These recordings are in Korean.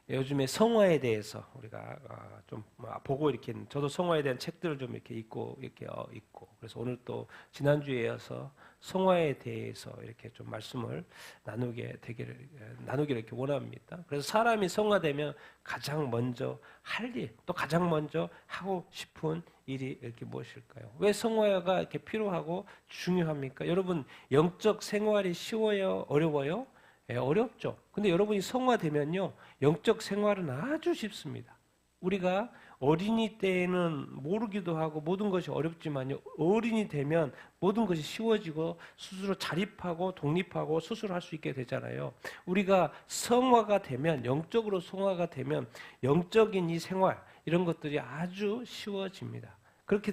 요즘에 성화에 대해서 우리가 좀 보고 이렇게 저도 성화에 대한 책들을 좀 이렇게 읽고 읽고 그래서 오늘 또 지난주에 이어서 성화에 대해서 이렇게 좀 말씀을 나누기를 이렇게 원합니다. 그래서 사람이 성화되면 가장 먼저 할 일, 또 가장 먼저 하고 싶은 일이 이렇게 무엇일까요? 왜 성화가 이렇게 필요하고 중요합니까? 여러분 영적 생활이 쉬워요, 어려워요? 예, 어렵죠. 근데 여러분이 성화되면요, 영적 생활은 아주 쉽습니다. 우리가 어린이 때에는 모르기도 하고 모든 것이 어렵지만요, 어린이 되면 모든 것이 쉬워지고 스스로 자립하고 독립하고 스스로 할 수 있게 되잖아요. 우리가 성화가 되면, 영적으로 성화가 되면 영적인 이 생활, 이런 것들이 아주 쉬워집니다. 그렇게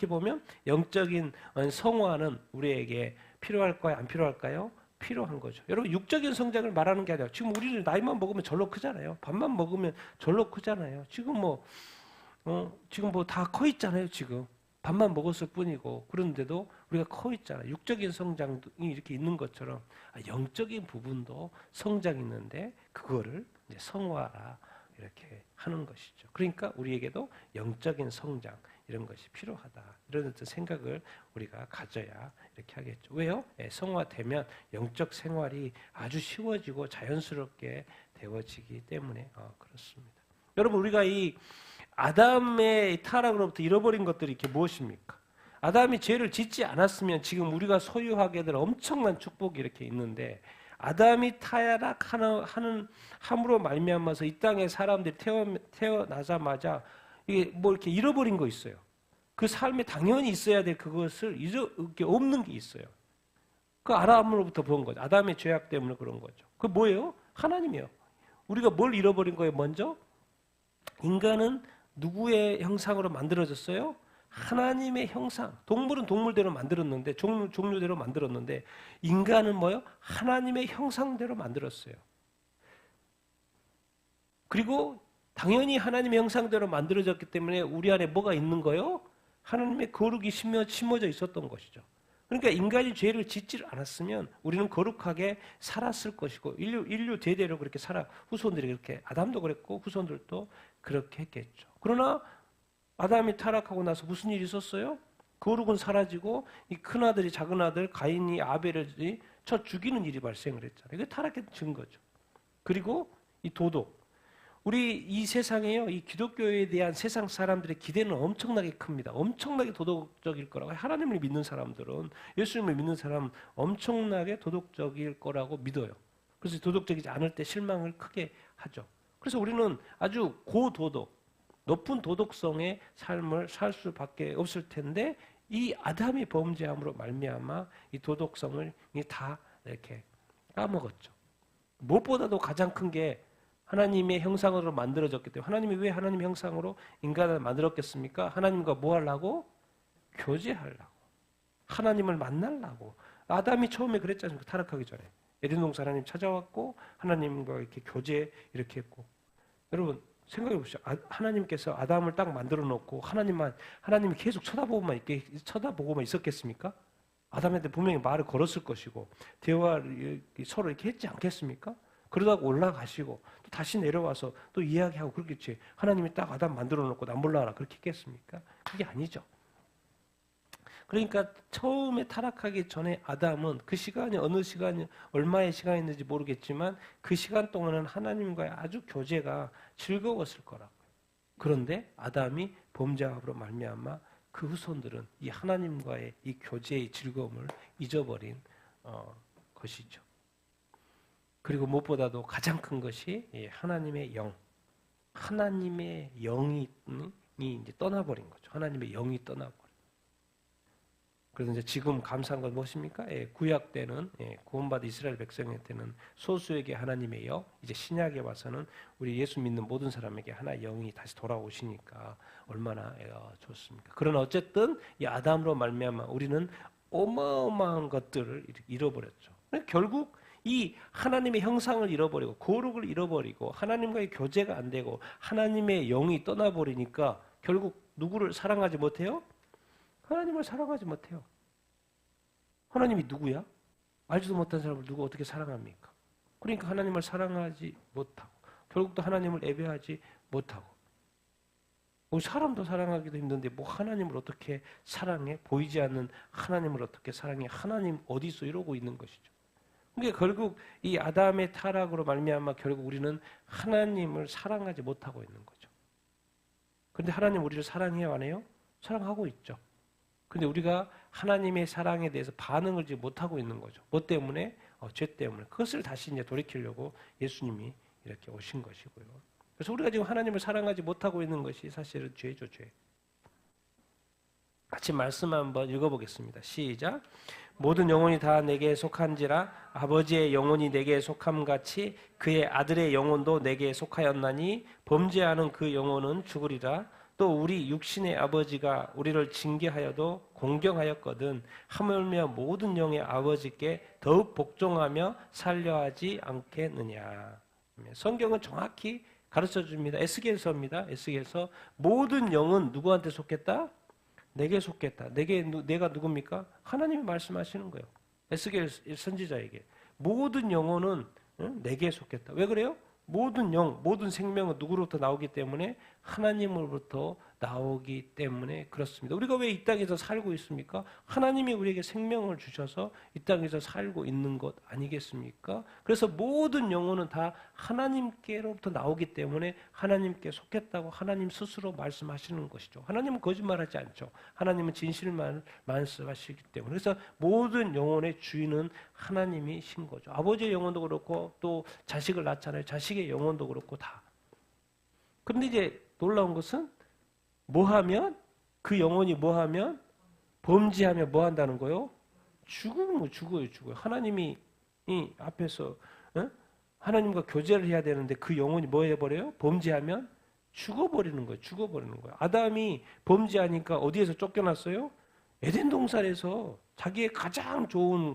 보면 영적인 성화는 우리에게 필요할까요? 안 필요할까요? 필요한 거죠. 여러분 육적인 성장을 말하는 게 아니라 지금 우리는 나이만 먹으면 절로 크잖아요. 밥만 먹으면 절로 크잖아요. 지금 뭐 다 커 있잖아요. 지금 밥만 먹었을 뿐이고 그런데도 우리가 커 있잖아요. 육적인 성장이 이렇게 있는 것처럼 영적인 부분도 성장이 있는데 그거를 이제 성화라 이렇게 하는 것이죠. 그러니까 우리에게도 영적인 성장 이런 것이 필요하다. 이런 어떤 생각을 우리가 가져야 이렇게 하겠죠. 왜요? 성화되면 영적 생활이 아주 쉬워지고 자연스럽게 되어지기 때문에 그렇습니다. 여러분 우리가 이 아담의 타락으로부터 잃어버린 것들이 이렇게 무엇입니까? 아담이 죄를 짓지 않았으면 지금 우리가 소유하게 될 엄청난 축복이 이렇게 있는데 아담이 타락하는 함으로 말미암아서 이 땅에 사람들이 태어나자마자 이게 뭐 이렇게 잃어버린 거 있어요. 그 삶에 당연히 있어야 될 그것을 이렇게 없는 게 있어요. 그 아담으로부터 본 거죠. 아담의 죄악 때문에 그런 거죠. 그 뭐예요? 하나님이요. 우리가 뭘 잃어버린 거예요? 먼저 인간은 누구의 형상으로 만들어졌어요? 하나님의 형상. 동물은 동물대로 만들었는데 종류대로 만들었는데 인간은 뭐요? 하나님의 형상대로 만들었어요. 그리고 당연히 하나님의 형상대로 만들어졌기 때문에 우리 안에 뭐가 있는 거요? 하나님의 거룩이 심어져 있었던 것이죠. 그러니까 인간이 죄를 짓지 않았으면 우리는 거룩하게 살았을 것이고 인류 대대로 그렇게 후손들이 그렇게 아담도 그랬고 후손들도 그렇게 했겠죠. 그러나 아담이 타락하고 나서 무슨 일이 있었어요? 거룩은 사라지고 이 큰아들이 작은아들 가인이 아벨을 쳐 죽이는 일이 발생을 했잖아요. 이게 타락의 증거죠. 그리고 이 도덕. 우리 이 세상에요, 이 기독교에 대한 세상 사람들의 기대는 엄청나게 큽니다. 엄청나게 도덕적일 거라고. 하나님을 믿는 사람들은, 예수님을 믿는 사람은 엄청나게 도덕적일 거라고 믿어요. 그래서 도덕적이지 않을 때 실망을 크게 하죠. 그래서 우리는 아주 고도덕, 높은 도덕성의 삶을 살 수밖에 없을 텐데 이 아담이 범죄함으로 말미암아 이 도덕성을 다 이렇게 까먹었죠. 무엇보다도 가장 큰 게 하나님의 형상으로 만들어졌기 때문에 하나님이 왜 하나님의 형상으로 인간을 만들었겠습니까? 하나님과 뭐 하려고? 교제하려고. 하나님을 만나려고. 아담이 처음에 그랬지 않습니까? 타락하기 전에. 에덴 동산 하나님 찾아왔고 하나님과 이렇게 교제 이렇게 했고. 여러분 생각해 보시죠. 하나님께서 아담을 딱 만들어 놓고 하나님이 계속 쳐다보고만 있었겠습니까? 아담한테 분명히 말을 걸었을 것이고 대화를 서로 이렇게 했지 않겠습니까? 그러다가 올라가시고 또 다시 내려와서 또 이야기하고 그렇겠지. 하나님이 딱 아담 만들어 놓고 남 몰라라 그렇게 했겠습니까? 그게 아니죠. 그러니까 처음에 타락하기 전에 아담은 그 시간이 어느 시간이 얼마의 시간이었는지 모르겠지만 그 시간 동안은 하나님과의 아주 교제가 즐거웠을 거라고요. 그런데 아담이 범죄함으로 말미암아 그 후손들은 이 하나님과의 이 교제의 즐거움을 잊어버린 것이죠. 그리고 무엇보다도 가장 큰 것이 하나님의 영. 하나님의 영이 이제 떠나버린 거죠. 하나님의 영이 떠나버린. 그래서 이제 지금 감사한 건 무엇입니까? 구약 때는 구원받은 이스라엘 백성한테는 소수에게 하나님의 영, 이제 신약에 와서는 우리 예수 믿는 모든 사람에게 하나의 영이 다시 돌아오시니까 얼마나 좋습니까? 그러나 어쨌든 이 아담으로 말미암아 우리는 어마어마한 것들을 잃어버렸죠. 결국 이 하나님의 형상을 잃어버리고 거룩을 잃어버리고 하나님과의 교제가 안 되고 하나님의 영이 떠나버리니까 결국 누구를 사랑하지 못해요? 하나님을 사랑하지 못해요. 하나님이 누구야? 알지도 못한 사람을 누가 어떻게 사랑합니까? 그러니까 하나님을 사랑하지 못하고 결국 또 하나님을 예배하지 못하고. 뭐 사람도 사랑하기도 힘든데 뭐 하나님을 어떻게 사랑해? 보이지 않는 하나님을 어떻게 사랑해? 하나님 어디 있어? 이러고 있는 것이죠. 그러니까 결국 이 아담의 타락으로 말미암아 결국 우리는 하나님을 사랑하지 못하고 있는 거죠. 그런데 하나님 우리를 사랑해요, 안 해요? 사랑하고 있죠. 근데 우리가 하나님의 사랑에 대해서 반응을 지금 못하고 있는 거죠. 뭐 때문에? 죄 때문에. 그것을 다시 이제 돌이키려고 예수님이 이렇게 오신 것이고요. 그래서 우리가 지금 하나님을 사랑하지 못하고 있는 것이 사실은 죄죠, 죄. 같이 말씀 한번 읽어보겠습니다. 시작. 모든 영혼이 다 내게 속한지라 아버지의 영혼이 내게 속함같이 그의 아들의 영혼도 내게 속하였나니 범죄하는 그 영혼은 죽으리라. 또 우리 육신의 아버지가 우리를 징계하여도 공경하였거든 하물며 모든 영의 아버지께 더욱 복종하며 살려하지 않겠느냐. 성경은 정확히 가르쳐 줍니다. 에스겔서입니다. 에스겔서 모든 영은 누구한테 속했다? 내게 속했다. 내가 누굽니까? 하나님이 말씀하시는 거예요. 에스겔 선지자에게 모든 영혼은 내게 속했다. 왜 그래요? 모든 영, 모든 생명은 누구로부터 나오기 때문에 하나님으로부터 나오기 때문에 그렇습니다. 우리가 왜 이 땅에서 살고 있습니까? 하나님이 우리에게 생명을 주셔서 이 땅에서 살고 있는 것 아니겠습니까? 그래서 모든 영혼은 다 하나님께로부터 나오기 때문에 하나님께 속했다고 하나님 스스로 말씀하시는 것이죠. 하나님은 거짓말하지 않죠. 하나님은 진실만 말씀하시기 때문에. 그래서 모든 영혼의 주인은 하나님이신 거죠. 아버지의 영혼도 그렇고 또 자식을 낳잖아요. 자식의 영혼도 그렇고 다. 그런데 이제 놀라운 것은 뭐하면 그 영혼이 뭐하면 범죄하면 뭐 한다는 거요? 죽어요. 하나님이 이 앞에서 하나님과 교제를 해야 되는데 그 영혼이 뭐 해버려요? 범죄하면 죽어버리는 거예요. 아담이 범죄하니까 어디에서 쫓겨났어요? 에덴 동산에서 자기의 가장 좋은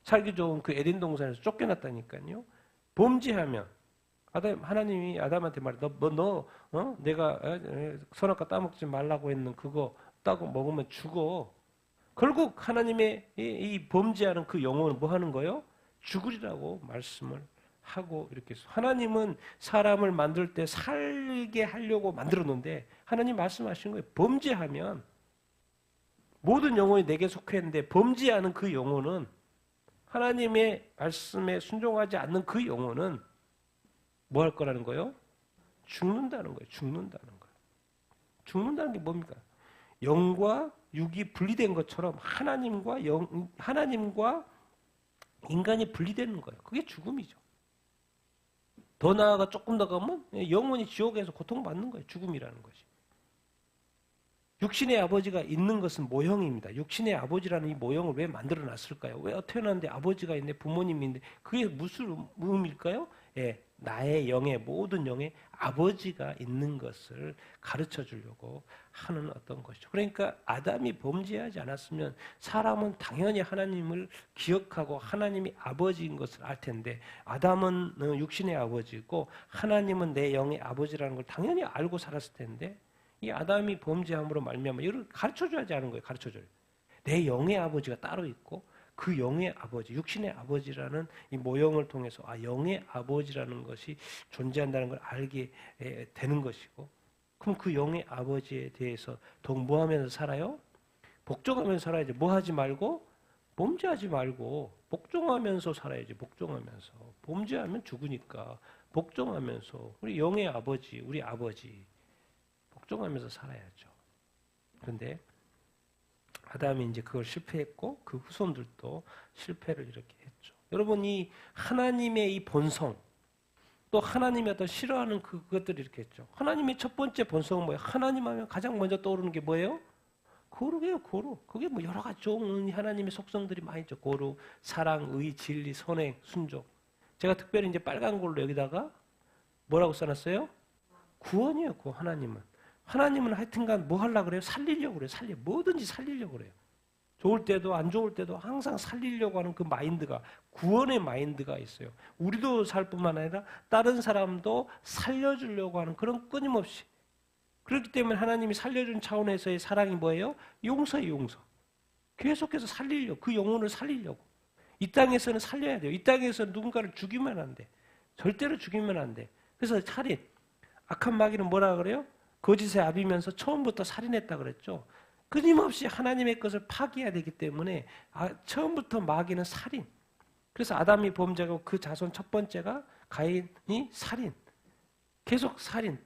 살기 좋은 그 에덴 동산에서 쫓겨났다니까요. 범죄하면 하나님이 아담한테 말해 내가 선악과 따먹지 말라고 했는 그거 따고 먹으면 죽어. 결국 하나님의 이 범죄하는 그 영혼은 뭐 하는 거예요? 죽으리라고 말씀을 하고 이렇게 해서 하나님은 사람을 만들 때 살게 하려고 만들어 놓는데 하나님 말씀하신 거예요. 범죄하면 모든 영혼이 내게 속했는데 범죄하는 그 영혼은 하나님의 말씀에 순종하지 않는 그 영혼은 뭐 할 거라는 거예요? 죽는다는 거예요. 죽는다는 게 뭡니까? 영과 육이 분리된 것처럼 하나님과 인간이 분리되는 거예요. 그게 죽음이죠. 더 나아가 조금 더 가면 영원히 지옥에서 고통받는 거예요. 죽음이라는 것이. 육신의 아버지가 있는 것은 모형입니다. 육신의 아버지라는 이 모형을 왜 만들어 놨을까요? 왜 태어났는데 아버지가 있네, 부모님이 있는데 그게 무슨 의미일까요? 나의 영의 모든 영의 아버지가 있는 것을 가르쳐 주려고 하는 어떤 것이죠. 그러니까 아담이 범죄하지 않았으면 사람은 당연히 하나님을 기억하고 하나님이 아버지인 것을 알 텐데 아담은 육신의 아버지고 하나님은 내 영의 아버지라는 걸 당연히 알고 살았을 텐데 이 아담이 범죄함으로 말미암아 이를 가르쳐줘야지 하는 거예요. 가르쳐줘요. 내 영의 아버지가 따로 있고 그 영의 아버지, 육신의 아버지라는 이 모형을 통해서 영의 아버지라는 것이 존재한다는 걸 알게 되는 것이고 그럼 그 영의 아버지에 대해서 더욱 뭐 하면서 살아요? 복종하면서 살아야지. 뭐 하지 말고? 범죄하지 말고 복종하면서 살아야지. 복종하면서. 범죄하면 죽으니까 복종하면서 우리 영의 아버지, 우리 아버지 복종하면서 살아야죠. 그런데 아담이 이제 그걸 실패했고 그 후손들도 실패를 이렇게 했죠. 여러분 이 하나님의 이 본성 또 하나님이 어떤 싫어하는 그것들이 이렇게 했죠. 하나님의 첫 번째 본성은 뭐예요? 하나님 하면 가장 먼저 떠오르는 게 뭐예요? 거룩이에요. 거룩. 그게 뭐 여러 가지 좋은 하나님의 속성들이 많이 있죠. 거룩, 사랑, 의, 진리, 선행, 순종. 제가 특별히 이제 빨간 걸로 여기다가 뭐라고 써놨어요? 구원이에요. 구원. 하나님은 하여튼간 뭐 하려고 그래요? 살리려고 그래요. 뭐든지 살리려고 그래요. 좋을 때도 안 좋을 때도 항상 살리려고 하는 그 마인드가 구원의 마인드가 있어요. 우리도 살 뿐만 아니라 다른 사람도 살려주려고 하는 그런 끊임없이 그렇기 때문에 하나님이 살려준 차원에서의 사랑이 뭐예요? 용서예요. 용서. 계속해서 그 영혼을 살리려고. 이 땅에서는 살려야 돼요. 이 땅에서 누군가를 죽이면 안 돼. 절대로 죽이면 안 돼. 그래서 살인. 악한 마귀는 뭐라 그래요? 거짓의 아비면서 처음부터 살인했다 그랬죠. 끊임없이 하나님의 것을 파괴해야 되기 때문에 처음부터 마귀는 살인. 그래서 아담이 범죄하고 그 자손 첫 번째가 가인이 살인. 계속 살인.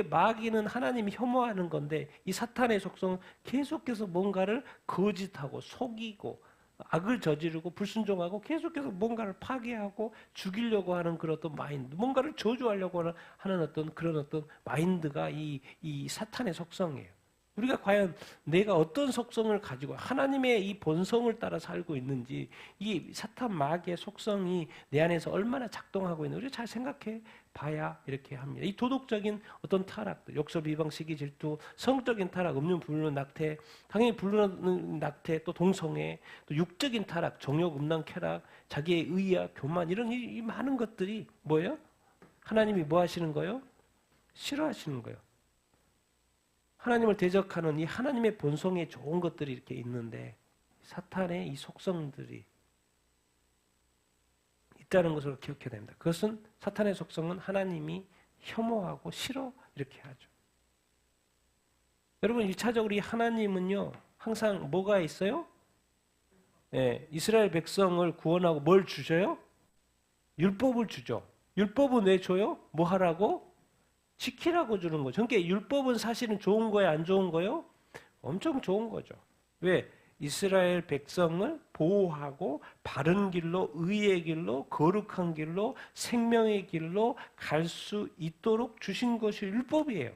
마귀는 하나님이 혐오하는 건데 이 사탄의 속성은 계속해서 뭔가를 거짓하고 속이고 악을 저지르고 불순종하고 계속해서 뭔가를 파괴하고 죽이려고 하는 그런 어떤 마인드, 뭔가를 저주하려고 하는 어떤 그런 어떤 마인드가 이 사탄의 속성이에요. 우리가 과연 내가 어떤 속성을 가지고 하나님의 이 본성을 따라 살고 있는지, 이 사탄 마귀의 속성이 내 안에서 얼마나 작동하고 있는지 우리가 잘 생각해 봐야 이렇게 합니다. 이 도덕적인 어떤 타락들, 욕설, 비방, 시기, 질투, 성적인 타락, 음료, 불륜, 낙태, 당연히 불륜, 낙태, 또 동성애, 또 육적인 타락, 정욕, 음란, 쾌락, 자기의 의야, 교만 이런 이 많은 것들이 뭐예요? 하나님이 뭐 하시는 거예요? 싫어하시는 거예요. 하나님을 대적하는 이 하나님의 본성에 좋은 것들이 이렇게 있는데 사탄의 이 속성들이 있다는 것을 기억해야 됩니다. 그것은 사탄의 속성은 하나님이 혐오하고 싫어 이렇게 하죠. 여러분 1차적으로 이 하나님은요 항상 뭐가 있어요? 이스라엘 백성을 구원하고 뭘 주셔요? 율법을 주죠. 율법은 왜 줘요? 뭐 하라고? 지키라고 주는 거죠. 그러니까 율법은 사실은 좋은 거예요? 안 좋은 거예요? 엄청 좋은 거죠. 왜? 이스라엘 백성을 보호하고 바른 길로, 의의 길로, 거룩한 길로, 생명의 길로 갈 수 있도록 주신 것이 율법이에요.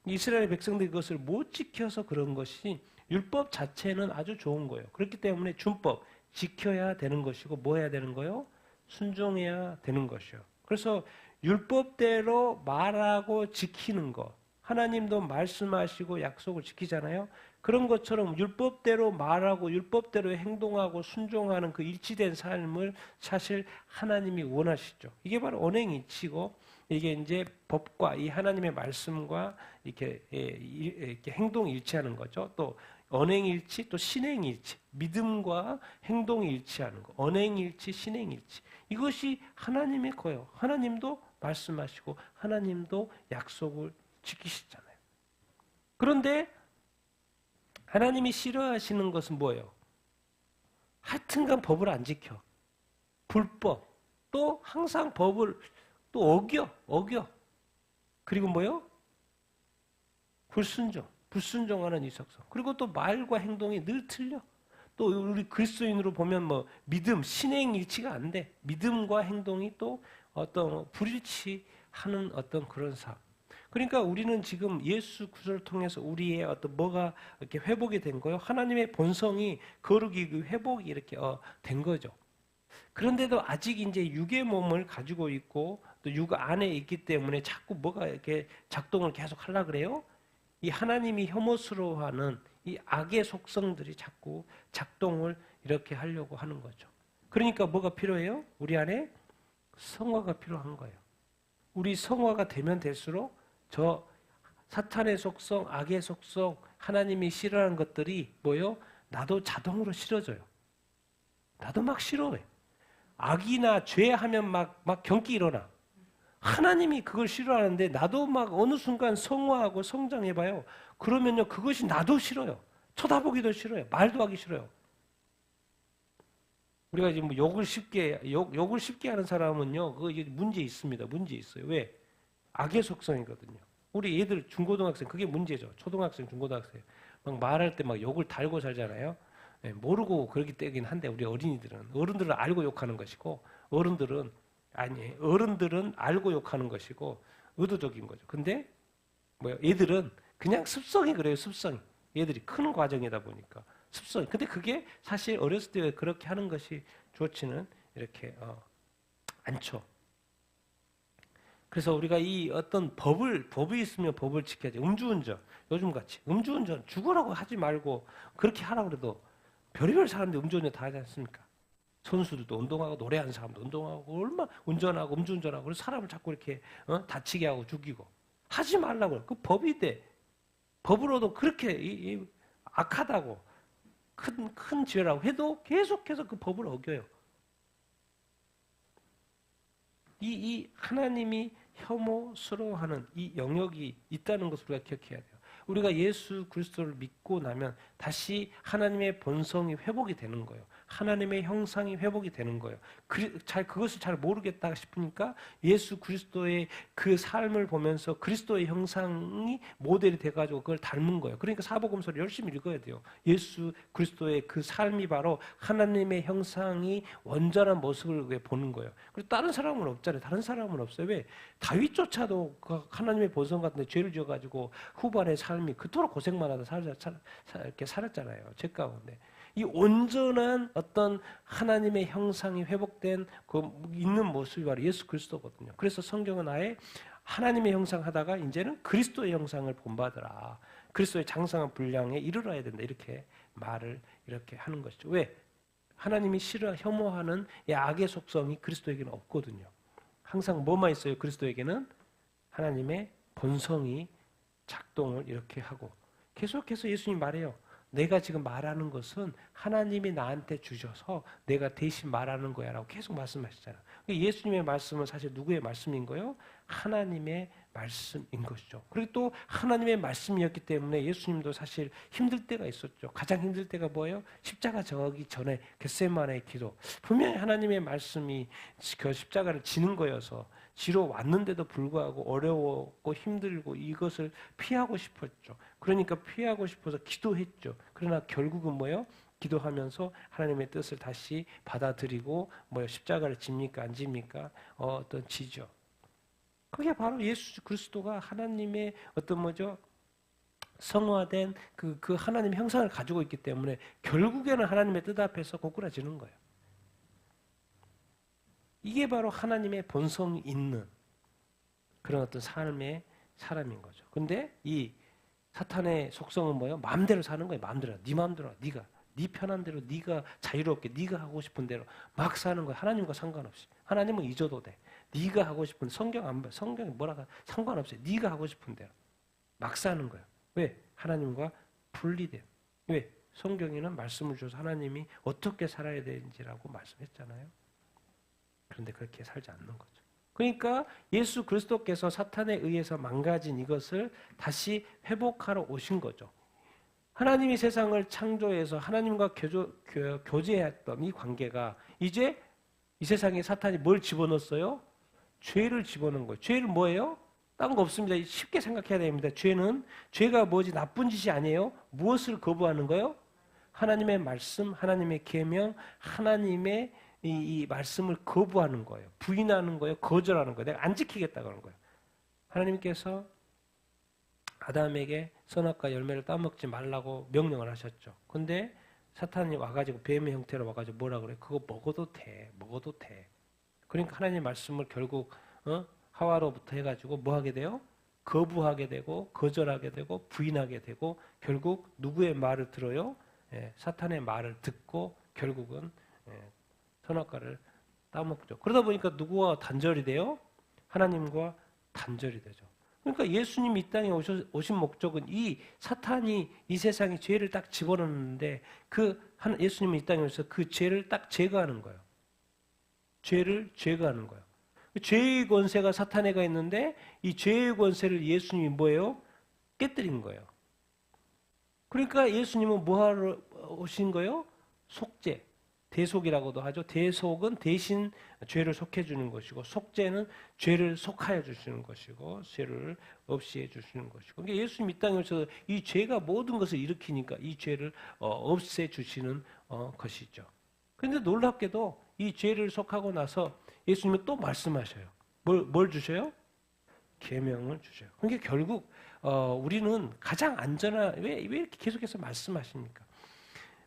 이스라엘 백성들이 그것을 못 지켜서 그런 것이 율법 자체는 아주 좋은 거예요. 그렇기 때문에 준법, 지켜야 되는 것이고 뭐 해야 되는 거예요? 순종해야 되는 것이요. 그래서 율법대로 말하고 지키는 것. 하나님도 말씀하시고 약속을 지키잖아요. 그런 것처럼 율법대로 말하고 율법대로 행동하고 순종하는 그 일치된 삶을 사실 하나님이 원하시죠. 이게 바로 언행일치고 이게 이제 법과 이 하나님의 말씀과 이렇게 행동이 일치하는 거죠. 또 언행일치 또 신행일치. 믿음과 행동이 일치하는 거. 언행일치, 신행일치. 이것이 하나님의 거예요. 하나님도 말씀하시고 하나님도 약속을 지키시잖아요. 그런데 하나님이 싫어하시는 것은 뭐예요? 하여튼간 법을 안 지켜. 불법. 또 항상 법을 또 어겨. 그리고 뭐예요? 불순종하는 이 속성. 그리고 또 말과 행동이 늘 틀려. 또 우리 그리스도인으로 보면 뭐 믿음, 신행 일치가 안 돼. 믿음과 행동이 또 어떤 불일치하는 어떤 그런 삶. 그러니까 우리는 지금 예수 구조를 통해서 우리의 어떤 뭐가 이렇게 회복이 된 거예요. 하나님의 본성이 거룩이 회복이 이렇게 된 거죠. 그런데도 아직 이제 육의 몸을 가지고 있고 또 육 안에 있기 때문에 자꾸 뭐가 이렇게 작동을 계속 하려 그래요. 이 하나님이 혐오스러워하는 이 악의 속성들이 자꾸 작동을 이렇게 하려고 하는 거죠. 그러니까 뭐가 필요해요? 우리 안에 성화가 필요한 거예요. 우리 성화가 되면 될수록 저 사탄의 속성, 악의 속성, 하나님이 싫어하는 것들이 뭐요? 나도 자동으로 싫어져요. 나도 막 싫어해. 악이나 죄하면 막 경기 일어나. 하나님이 그걸 싫어하는데 나도 막 어느 순간 성화하고 성장해봐요. 그러면요 그것이 나도 싫어요. 쳐다보기도 싫어요. 말도 하기 싫어요. 우리가 지금 뭐 욕을 쉽게 하는 사람은요 그거 이게 문제 있습니다. 문제 있어요. 왜? 악의 속성이거든요. 우리 애들 중고등학생 그게 문제죠. 초등학생, 중고등학생 막 말할 때 막 욕을 달고 살잖아요. 모르고 그렇기 때문에 한데 우리 어른들은 알고 욕하는 것이고 어른들은 알고 욕하는 것이고 의도적인 거죠. 근데 애들은 그냥 습성이 그래요. 습성이. 얘들이 크는 과정이다 보니까 습성이. 근데 그게 사실 어렸을 때 그렇게 하는 것이 좋지는 이렇게 않죠. 그래서 우리가 이 어떤 법이 있으면 법을 지켜야지. 음주운전, 요즘같이 음주운전 죽으라고 하지 말고 그렇게 하라고 그래도 별의별 사람들이 음주운전 다 하지 않습니까? 선수들도 운동하고 노래하는 사람도 운동하고 얼마나 운전하고 음주운전하고 그래서 사람을 자꾸 이렇게 다치게 하고 죽이고 하지 말라고. 그 법이 돼. 법으로도 그렇게 악하다고 큰 죄라고 해도 계속해서 그 법을 어겨요. 이 하나님이 혐오스러워하는 이 영역이 있다는 것을 우리가 기억해야 돼요. 우리가 예수 그리스도를 믿고 나면 다시 하나님의 본성이 회복이 되는 거예요. 하나님의 형상이 회복이 되는 거예요. 그것을 잘 모르겠다 싶으니까 예수 그리스도의 그 삶을 보면서 그리스도의 형상이 모델이 돼가지고 그걸 닮은 거예요. 그러니까 사복음서를 열심히 읽어야 돼요. 예수 그리스도의 그 삶이 바로 하나님의 형상이 완전한 모습을 보는 거예요. 그리고 다른 사람은 없잖아요. 다른 사람은 없어요. 왜? 다윗조차도 그 하나님의 본성 같은데 죄를 지어가지고 후반의 삶이 그토록 고생만 하다 이렇게 살았잖아요. 죄 가운데. 이 온전한 어떤 하나님의 형상이 회복된 그 있는 모습이 바로 예수 그리스도거든요. 그래서 성경은 아예 하나님의 형상 하다가 이제는 그리스도의 형상을 본받으라. 그리스도의 장성한 분량에 이르러야 된다. 이렇게 말을 이렇게 하는 것이죠. 왜? 하나님이 혐오하는 이 악의 속성이 그리스도에게는 없거든요. 항상 뭐만 있어요? 그리스도에게는 하나님의 본성이 작동을 이렇게 하고 계속해서 예수님이 말해요. 내가 지금 말하는 것은 하나님이 나한테 주셔서 내가 대신 말하는 거야 라고 계속 말씀하시잖아요. 예수님의 말씀은 사실 누구의 말씀인 거예요? 하나님의 말씀인 것이죠. 그리고 또 하나님의 말씀이었기 때문에 예수님도 사실 힘들 때가 있었죠. 가장 힘들 때가 뭐예요? 십자가 저기 전에 겟세마네의 기도. 분명히 하나님의 말씀이 그 십자가를 지는 거여서 지러 왔는데도 불구하고 어려웠고 힘들고 이것을 피하고 싶었죠. 그러니까 피하고 싶어서 기도했죠. 그러나 결국은 뭐예요? 기도하면서 하나님의 뜻을 다시 받아들이고 십자가를 집니까 안 집니까? 어떤 지죠. 그게 바로 예수 그리스도가 하나님의 어떤 성화된 그 하나님의 형상을 가지고 있기 때문에 결국에는 하나님의 뜻 앞에서 고꾸라지는 거예요. 이게 바로 하나님의 본성이 있는 그런 어떤 삶의 사람인 거죠. 근데 이 사탄의 속성은 뭐예요? 마음대로 사는 거예요. 마음대로. 네 마음대로. 네가. 네 편한 대로 네가 자유롭게 네가 하고 싶은 대로 막 사는 거예요. 하나님과 상관없이. 하나님은 잊어도 돼. 네가 하고 싶은 성경 안 봐. 성경이 뭐라고 상관없어요. 네가 하고 싶은 대로 막 사는 거예요. 왜? 하나님과 분리돼요. 왜? 성경에는 말씀을 주셔서 하나님이 어떻게 살아야 되는지라고 말씀했잖아요. 그런데 그렇게 살지 않는 거죠. 그러니까 예수 그리스도께서 사탄에 의해서 망가진 이것을 다시 회복하러 오신 거죠. 하나님이 세상을 창조해서 하나님과 교제했던 이 관계가 이제 이 세상에 사탄이 뭘 집어넣었어요? 죄를 집어넣은 거예요. 죄는 뭐예요? 딴 거 없습니다. 쉽게 생각해야 됩니다. 죄가 뭐지? 나쁜 짓이 아니에요. 무엇을 거부하는 거예요? 하나님의 말씀, 하나님의 계명, 하나님의 이 말씀을 거부하는 거예요. 부인하는 거예요. 거절하는 거예요. 내가 안 지키겠다 그러는 거예요. 하나님께서 아담에게 선악과 열매를 따먹지 말라고 명령을 하셨죠. 근데 사탄이 와가지고 뱀의 형태로 와가지고 뭐라 그래? 그거 먹어도 돼. 먹어도 돼. 그러니까 하나님의 말씀을 결국 하와로부터 해가지고 뭐 하게 돼요? 거부하게 되고 거절하게 되고 부인하게 되고 결국 누구의 말을 들어요? 사탄의 말을 듣고 결국은 선악과를 따먹죠. 그러다 보니까 누구와 단절이 돼요? 하나님과 단절이 되죠. 그러니까 예수님이 이 땅에 오신 목적은 이 사탄이 이 세상에 죄를 딱 집어넣는데 예수님이 이 땅에 오셔서 그 죄를 딱 제거하는 거예요. 죄를 제거하는 거예요. 죄의 권세가 사탄에게 있는데 이 죄의 권세를 예수님이 뭐예요? 깨뜨린 거예요. 그러니까 예수님은 뭐하러 오신 거예요? 속죄. 대속이라고도 하죠. 대속은 대신 죄를 속해주는 것이고 속죄는 죄를 속하여 주시는 것이고 죄를 없이해 주시는 것이고 그러니까 예수님 이 땅에 오셔서 이 죄가 모든 것을 일으키니까 이 죄를 없애주시는 것이죠. 그런데 놀랍게도 이 죄를 속하고 나서 예수님은 또 말씀하셔요. 뭘 주셔요? 계명을 주셔요. 그러니까 결국 우리는 가장 안전한 왜 이렇게 계속해서 말씀하십니까?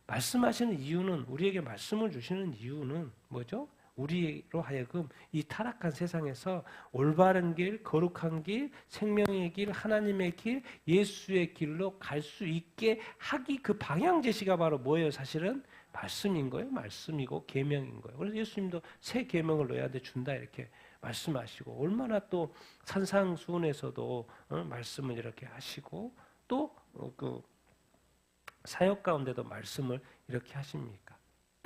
말씀하시는 이유는 우리에게 말씀을 주시는 이유는 뭐죠? 우리로 하여금 이 타락한 세상에서 올바른 길, 거룩한 길, 생명의 길, 하나님의 길, 예수의 길로 갈 수 있게 하기 그 방향 제시가 바로 뭐예요? 사실은 말씀인 거예요. 말씀이고 계명인 거예요. 그래서 예수님도 새 계명을 너희한테 준다 이렇게 말씀하시고 얼마나 또 산상수훈에서도 말씀을 이렇게 하시고 또 사역 가운데도 말씀을 이렇게 하십니까?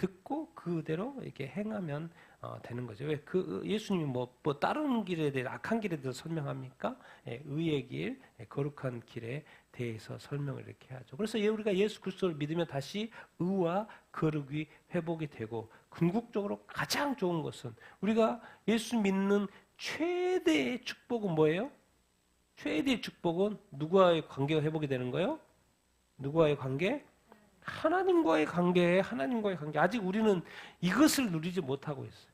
듣고 그대로 이렇게 행하면 되는 거죠. 왜 그 예수님이 뭐 다른 길에 대해 악한 길에 대해서 설명합니까? 예, 의의 길, 거룩한 길에 대해서 설명을 이렇게 하죠. 그래서 우리가 예수 그리스도를 믿으면 다시 의와 거룩이 회복이 되고 궁극적으로 가장 좋은 것은 우리가 예수 믿는 최대의 축복은 뭐예요? 최대의 축복은 누구와의 관계가 회복이 되는 거예요? 누구와의 관계? 하나님과의 관계, 하나님과의 관계. 아직 우리는 이것을 누리지 못하고 있어요.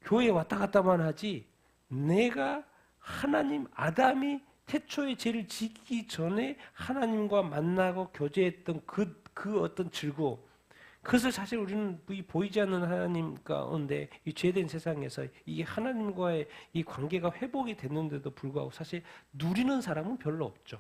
교회에 왔다 갔다만 하지 내가 하나님, 아담이 태초에 죄를 짓기 전에 하나님과 만나고 교제했던 그 어떤 즐거움, 그것을 사실 우리는 이 보이지 않는 하나님 가운데 이 죄된 세상에서 이 하나님과의 이 관계가 회복이 됐는데도 불구하고 사실 누리는 사람은 별로 없죠.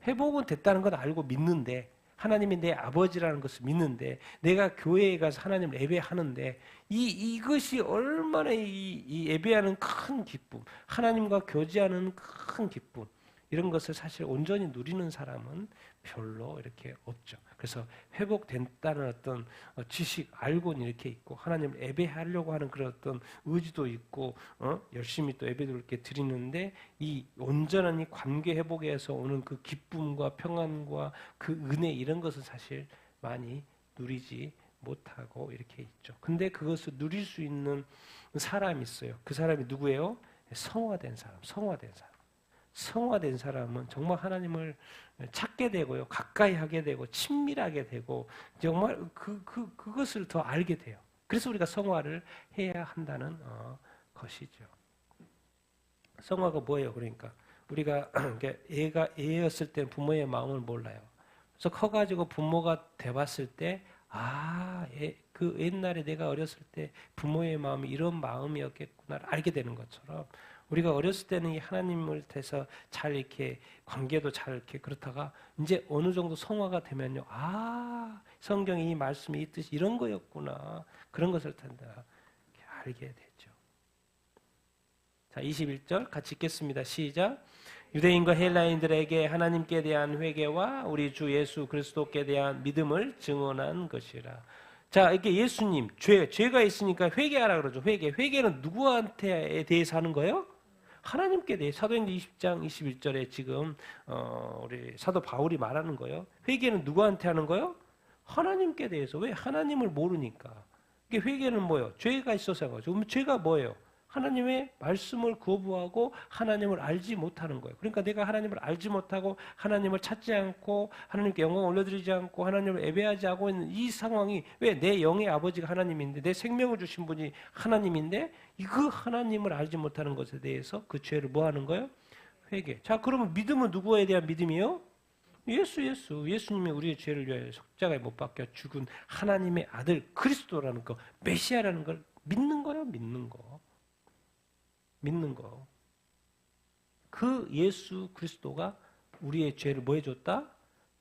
회복은 됐다는 건 알고 믿는데, 하나님이 내 아버지라는 것을 믿는데, 내가 교회에 가서 하나님을 예배하는데, 이것이 얼마나 이 예배하는 큰 기쁨, 하나님과 교제하는 큰 기쁨, 이런 것을 사실 온전히 누리는 사람은 별로 이렇게 없죠. 그래서 회복된다는 어떤 지식, 알고는 이렇게 있고, 하나님을 예배하려고 하는 그런 어떤 의지도 있고, 열심히 또 예배도 이렇게 드리는데, 이 온전한 이 관계 회복에서 오는 그 기쁨과 평안과 그 은혜, 이런 것은 사실 많이 누리지 못하고 이렇게 있죠. 근데 그것을 누릴 수 있는 사람이 있어요. 그 사람이 누구예요? 성화된 사람, 성화된 사람. 성화된 사람은 정말 하나님을 찾게 되고요, 가까이 하게 되고, 친밀하게 되고, 정말 그것을 더 알게 돼요. 그래서 우리가 성화를 해야 한다는 것이죠. 성화가 뭐예요? 그러니까 우리가 애였을 때 부모의 마음을 몰라요. 그래서 커가지고 부모가 돼봤을 때, 그 옛날에 내가 어렸을 때 부모의 마음이 이런 마음이었겠구나를 알게 되는 것처럼, 우리가 어렸을 때는 이 하나님을 대해서 잘 이렇게 관계도 잘 이렇게 그렇다가 이제 어느 정도 성화가 되면요, 성경이 이 말씀이 이 뜻이 이런 거였구나, 그런 것을 단다 알게 되죠. 자, 21절 같이 읽겠습니다. 시작. 유대인과 헬라인들에게 하나님께 대한 회개와 우리 주 예수 그리스도께 대한 믿음을 증언한 것이라. 자, 이렇게 예수님 죄가 있으니까 회개하라 그러죠. 회개는 누구한테 대해서 하는 거예요? 하나님께 대해. 사도행전 20장 21절에 지금 우리 사도 바울이 말하는 거예요. 회개는 누구한테 하는 거예요? 하나님께 대해서. 왜? 하나님을 모르니까. 이게 회개는 뭐예요? 죄가 있어서 한 거죠. 그럼 죄가 뭐예요? 하나님의 말씀을 거부하고 하나님을 알지 못하는 거예요. 그러니까 내가 하나님을 알지 못하고 하나님을 찾지 않고 하나님께 영광을 올려드리지 않고 하나님을 예배하지 않고 있는 이 상황이, 왜? 내 영의 아버지가 하나님인데, 내 생명을 주신 분이 하나님인데, 그 하나님을 알지 못하는 것에 대해서 그 죄를 뭐 하는 거예요? 회개. 자, 그러면 믿음은 누구에 대한 믿음이에요? 예수님이 우리의 죄를 위하여 십자가에 못 박혀 죽은 하나님의 아들 그리스도라는 거, 메시아라는 걸 믿는 거예요. 믿는 거. 그 예수 그리스도가 우리의 죄를 뭐 해줬다?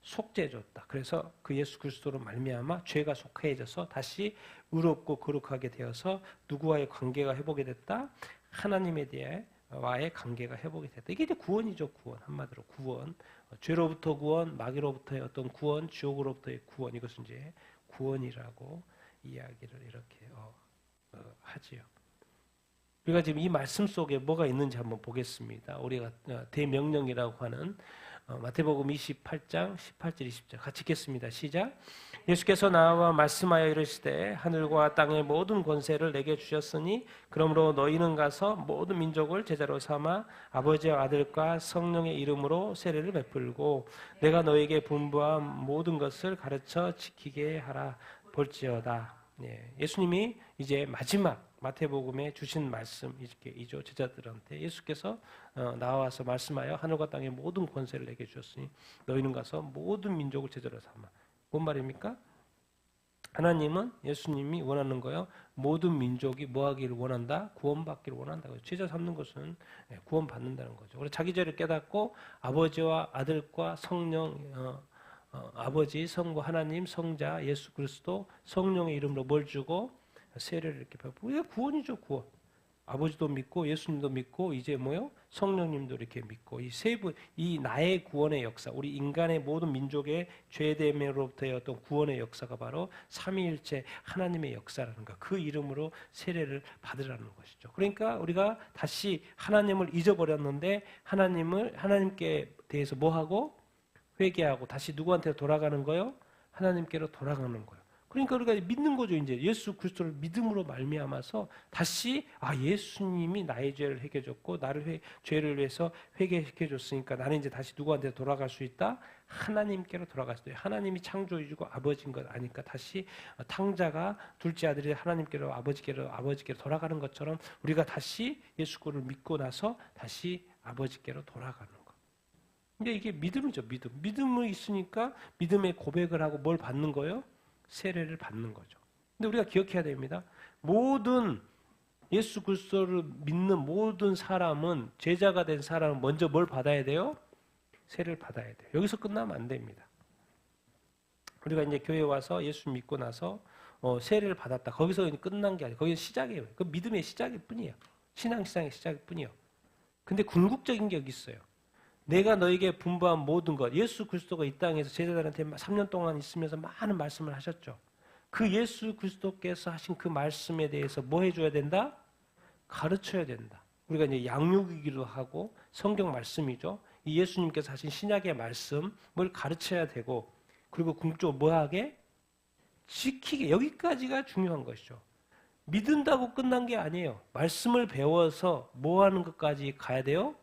속죄해줬다. 그래서 그 예수 그리스도로 말미암아 죄가 속해져서 다시 의롭고 거룩하게 되어서 누구와의 관계가 회복이 됐다? 하나님에 대해와의 관계가 회복이 됐다. 이게 이제 구원이죠. 구원. 한마디로 구원. 죄로부터 구원, 마귀로부터의 어떤 구원, 지옥으로부터의 구원. 이것은 이제 구원이라고 이야기를 이렇게 하지요. 우리가 지금 이 말씀 속에 뭐가 있는지 한번 보겠습니다. 우리가 대명령이라고 하는 마태복음 28장 18절 20절 같이 읽겠습니다. 시작. 예수께서 나와 말씀하여 이르시되 하늘과 땅의 모든 권세를 내게 주셨으니 그러므로 너희는 가서 모든 민족을 제자로 삼아 아버지와 아들과 성령의 이름으로 세례를 베풀고 내가 너에게 분부한 모든 것을 가르쳐 지키게 하라 볼지어다. 예수님이 이제 마지막 마태복음에 주신 말씀이죠. 제자들한테 예수께서 나와서 말씀하여 하늘과 땅의 모든 권세를 내게 주셨으니 너희는 가서 모든 민족을 제자로 삼아. 뭔 말입니까? 하나님은, 예수님이 원하는 거예요. 모든 민족이 뭐 하기를 원한다? 구원받기를 원한다. 제자 삼는 것은 구원받는다는 거죠. 그래서 자기 죄를 깨닫고 아버지와 아들과 성령, 아버지, 성부 하나님, 성자 예수 그리스도, 성령의 이름으로 뭘 주고 세례를 이렇게 베푸고, 이게 구원이죠. 구원. 아버지도 믿고 예수님도 믿고 이제 뭐요? 성령님도 이렇게 믿고 이 세 분, 이 나의 구원의 역사, 우리 인간의 모든 민족의 죄됨으로부터의 어떤 구원의 역사가 바로 삼위일체 하나님의 역사라는 것. 그 이름으로 세례를 받으라는 것이죠. 그러니까 우리가 다시 하나님을 잊어버렸는데 하나님께 대해서 뭐 하고 회개하고 다시 누구한테 돌아가는 거요? 하나님께로 돌아가는 거예요. 그러니까 우리가 믿는 거죠. 이제 예수 그리스도를 믿음으로 말미암아서 다시 예수님이 나의 죄를 해결해 줬고 나를 죄를 위해서 회개시켜 줬으니까 나는 이제 다시 누구한테 돌아갈 수 있다? 하나님께로 돌아갈 수 있다. 하나님이 창조해 주고 아버지인 것 아니까 다시 탕자가 둘째 아들이 하나님께로 아버지께로 돌아가는 것처럼 우리가 다시 예수 그리스도를 믿고 나서 다시 아버지께로 돌아가는 거. 근데 이게 믿음이죠. 믿음이 있으니까 믿음의 고백을 하고 뭘 받는 거예요? 세례를 받는 거죠. 근데 우리가 기억해야 됩니다. 모든 예수 그리스도를 믿는 모든 사람은 제자가 된 사람은 먼저 뭘 받아야 돼요? 세례를 받아야 돼요. 여기서 끝나면 안 됩니다. 우리가 이제 교회 와서 예수 믿고 나서 세례를 받았다. 거기서 끝난 게 아니에요. 거기는 시작이에요. 그 믿음의 시작일 뿐이에요. 신앙의 시작일 뿐이에요. 근데 궁극적인 게 여기 있어요. 내가 너에게 분부한 모든 것, 예수 그리스도가 이 땅에서 제자들한테 3년 동안 있으면서 많은 말씀을 하셨죠. 그 예수 그리스도께서 하신 그 말씀에 대해서 뭐 해줘야 된다? 가르쳐야 된다. 우리가 이제 양육이기도 하고 성경 말씀이죠. 이 예수님께서 하신 신약의 말씀을 가르쳐야 되고 그리고 궁극적으로 뭐 하게? 지키게. 여기까지가 중요한 것이죠. 믿는다고 끝난 게 아니에요. 말씀을 배워서 뭐 하는 것까지 가야 돼요?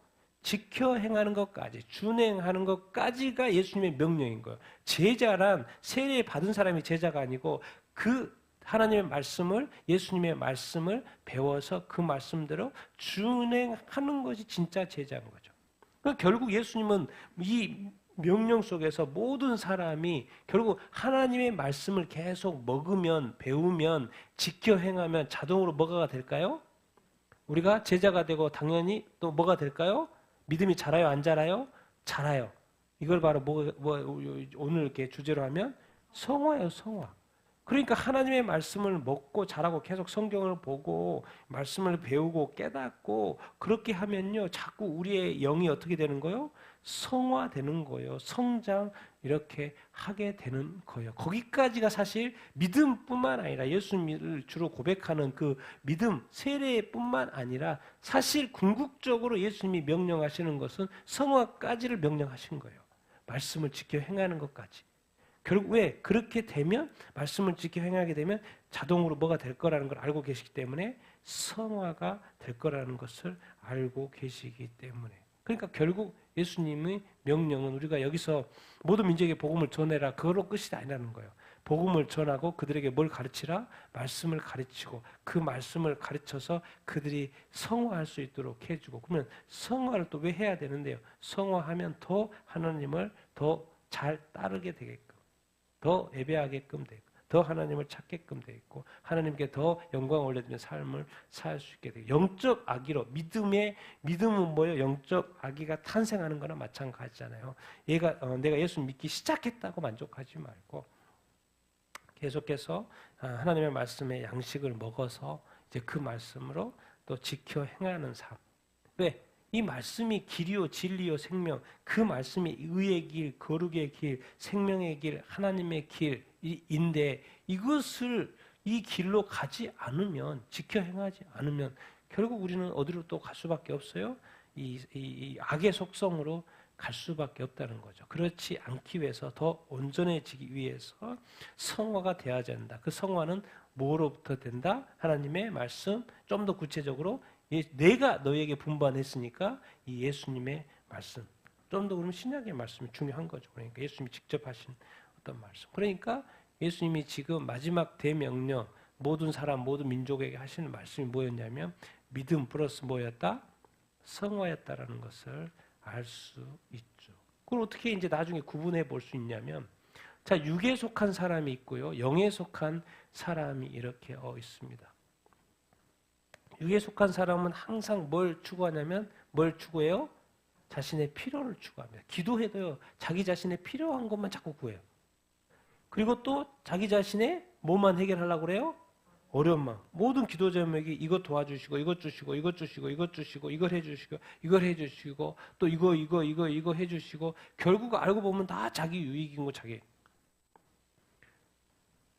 지켜 행하는 것까지, 준행하는 것까지가 예수님의 명령인 거예요. 제자란 세례 받은 사람이 제자가 아니고 그 하나님의 말씀을, 예수님의 말씀을 배워서 그 말씀대로 준행하는 것이 진짜 제자인 거죠. 그러니까 결국 예수님은 이 명령 속에서 모든 사람이 결국 하나님의 말씀을 계속 먹으면, 배우면, 지켜 행하면 자동으로 뭐가 될까요? 우리가 제자가 되고 당연히 또 뭐가 될까요? 믿음이 자라요, 안 자라요? 자라요. 이걸 바로 오늘 이렇게 주제로 하면 성화예요, 성화. 그러니까 하나님의 말씀을 먹고 자라고 계속 성경을 보고 말씀을 배우고 깨닫고 그렇게 하면요, 자꾸 우리의 영이 어떻게 되는 거예요? 성화되는 거예요. 성장 이렇게 하게 되는 거예요. 거기까지가 사실 믿음뿐만 아니라 예수님을 주로 고백하는 그 믿음, 세례뿐만 아니라 사실 궁극적으로 예수님이 명령하시는 것은 성화까지를 명령하신 거예요. 말씀을 지켜 행하는 것까지. 결국 왜? 그렇게 되면 말씀을 지켜 행하게 되면 자동으로 뭐가 될 거라는 걸 알고 계시기 때문에 성화가 될 거라는 것을 알고 계시기 때문에 그러니까 결국 예수님의 명령은 우리가 여기서 모든 민족에게 복음을 전해라 그거로 끝이 아니라는 거예요. 복음을 전하고 그들에게 뭘 가르치라? 말씀을 가르치고 그 말씀을 가르쳐서 그들이 성화할 수 있도록 해주고 그러면 성화를 또 왜 해야 되는데요? 성화하면 더 하나님을 더 잘 따르게 되게끔 더 예배하게끔 되고 더 하나님을 찾게끔 되어 있고 하나님께 더 영광을 올려드리는 삶을 살 수 있게 되고 영적 아기로 믿음은 뭐예요? 영적 아기가 탄생하는 거나 마찬가지잖아요. 내가 예수 믿기 시작했다고 만족하지 말고 계속해서 하나님의 말씀의 양식을 먹어서 이제 그 말씀으로 또 지켜 행하는 삶. 왜? 이 말씀이 길이요 진리요 생명 그 말씀이 의의 길, 거룩의 길, 생명의 길, 하나님의 길인데 이것을 이 길로 가지 않으면 지켜 행하지 않으면 결국 우리는 어디로 또 갈 수밖에 없어요. 이 악의 속성으로 갈 수밖에 없다는 거죠. 그렇지 않기 위해서 더 온전해지기 위해서 성화가 되어야 된다. 그 성화는 뭐로부터 된다? 하나님의 말씀 좀 더 구체적으로 내가 너에게 분반했으니까 이 예수님의 말씀. 좀 더 그러면 신약의 말씀이 중요한 거죠. 그러니까 예수님이 직접 하신 어떤 말씀. 그러니까 예수님이 지금 마지막 대명령 모든 사람 모든 민족에게 하시는 말씀이 뭐였냐면 믿음 플러스 뭐였다? 성화였다라는 것을 알 수 있죠. 그걸 어떻게 이제 나중에 구분해 볼 수 있냐면 자, 육에 속한 사람이 있고요. 영에 속한 사람이 이렇게 있습니다. 육에 속한 사람은 항상 뭘 추구하냐면 뭘 추구해요? 자신의 필요를 추구합니다. 기도해도요. 자기 자신의 필요한 것만 자꾸 구해요. 그리고 또 자기 자신의 뭐만 해결하려고 그래요? 어려운 모든 기도 제목이 이것 도와주시고 이것 주시고 이것 주시고 이것 주시고 이걸 해주시고 이걸 해주시고 또 이거 해주시고 결국 알고 보면 다 자기 유익인 거 자기.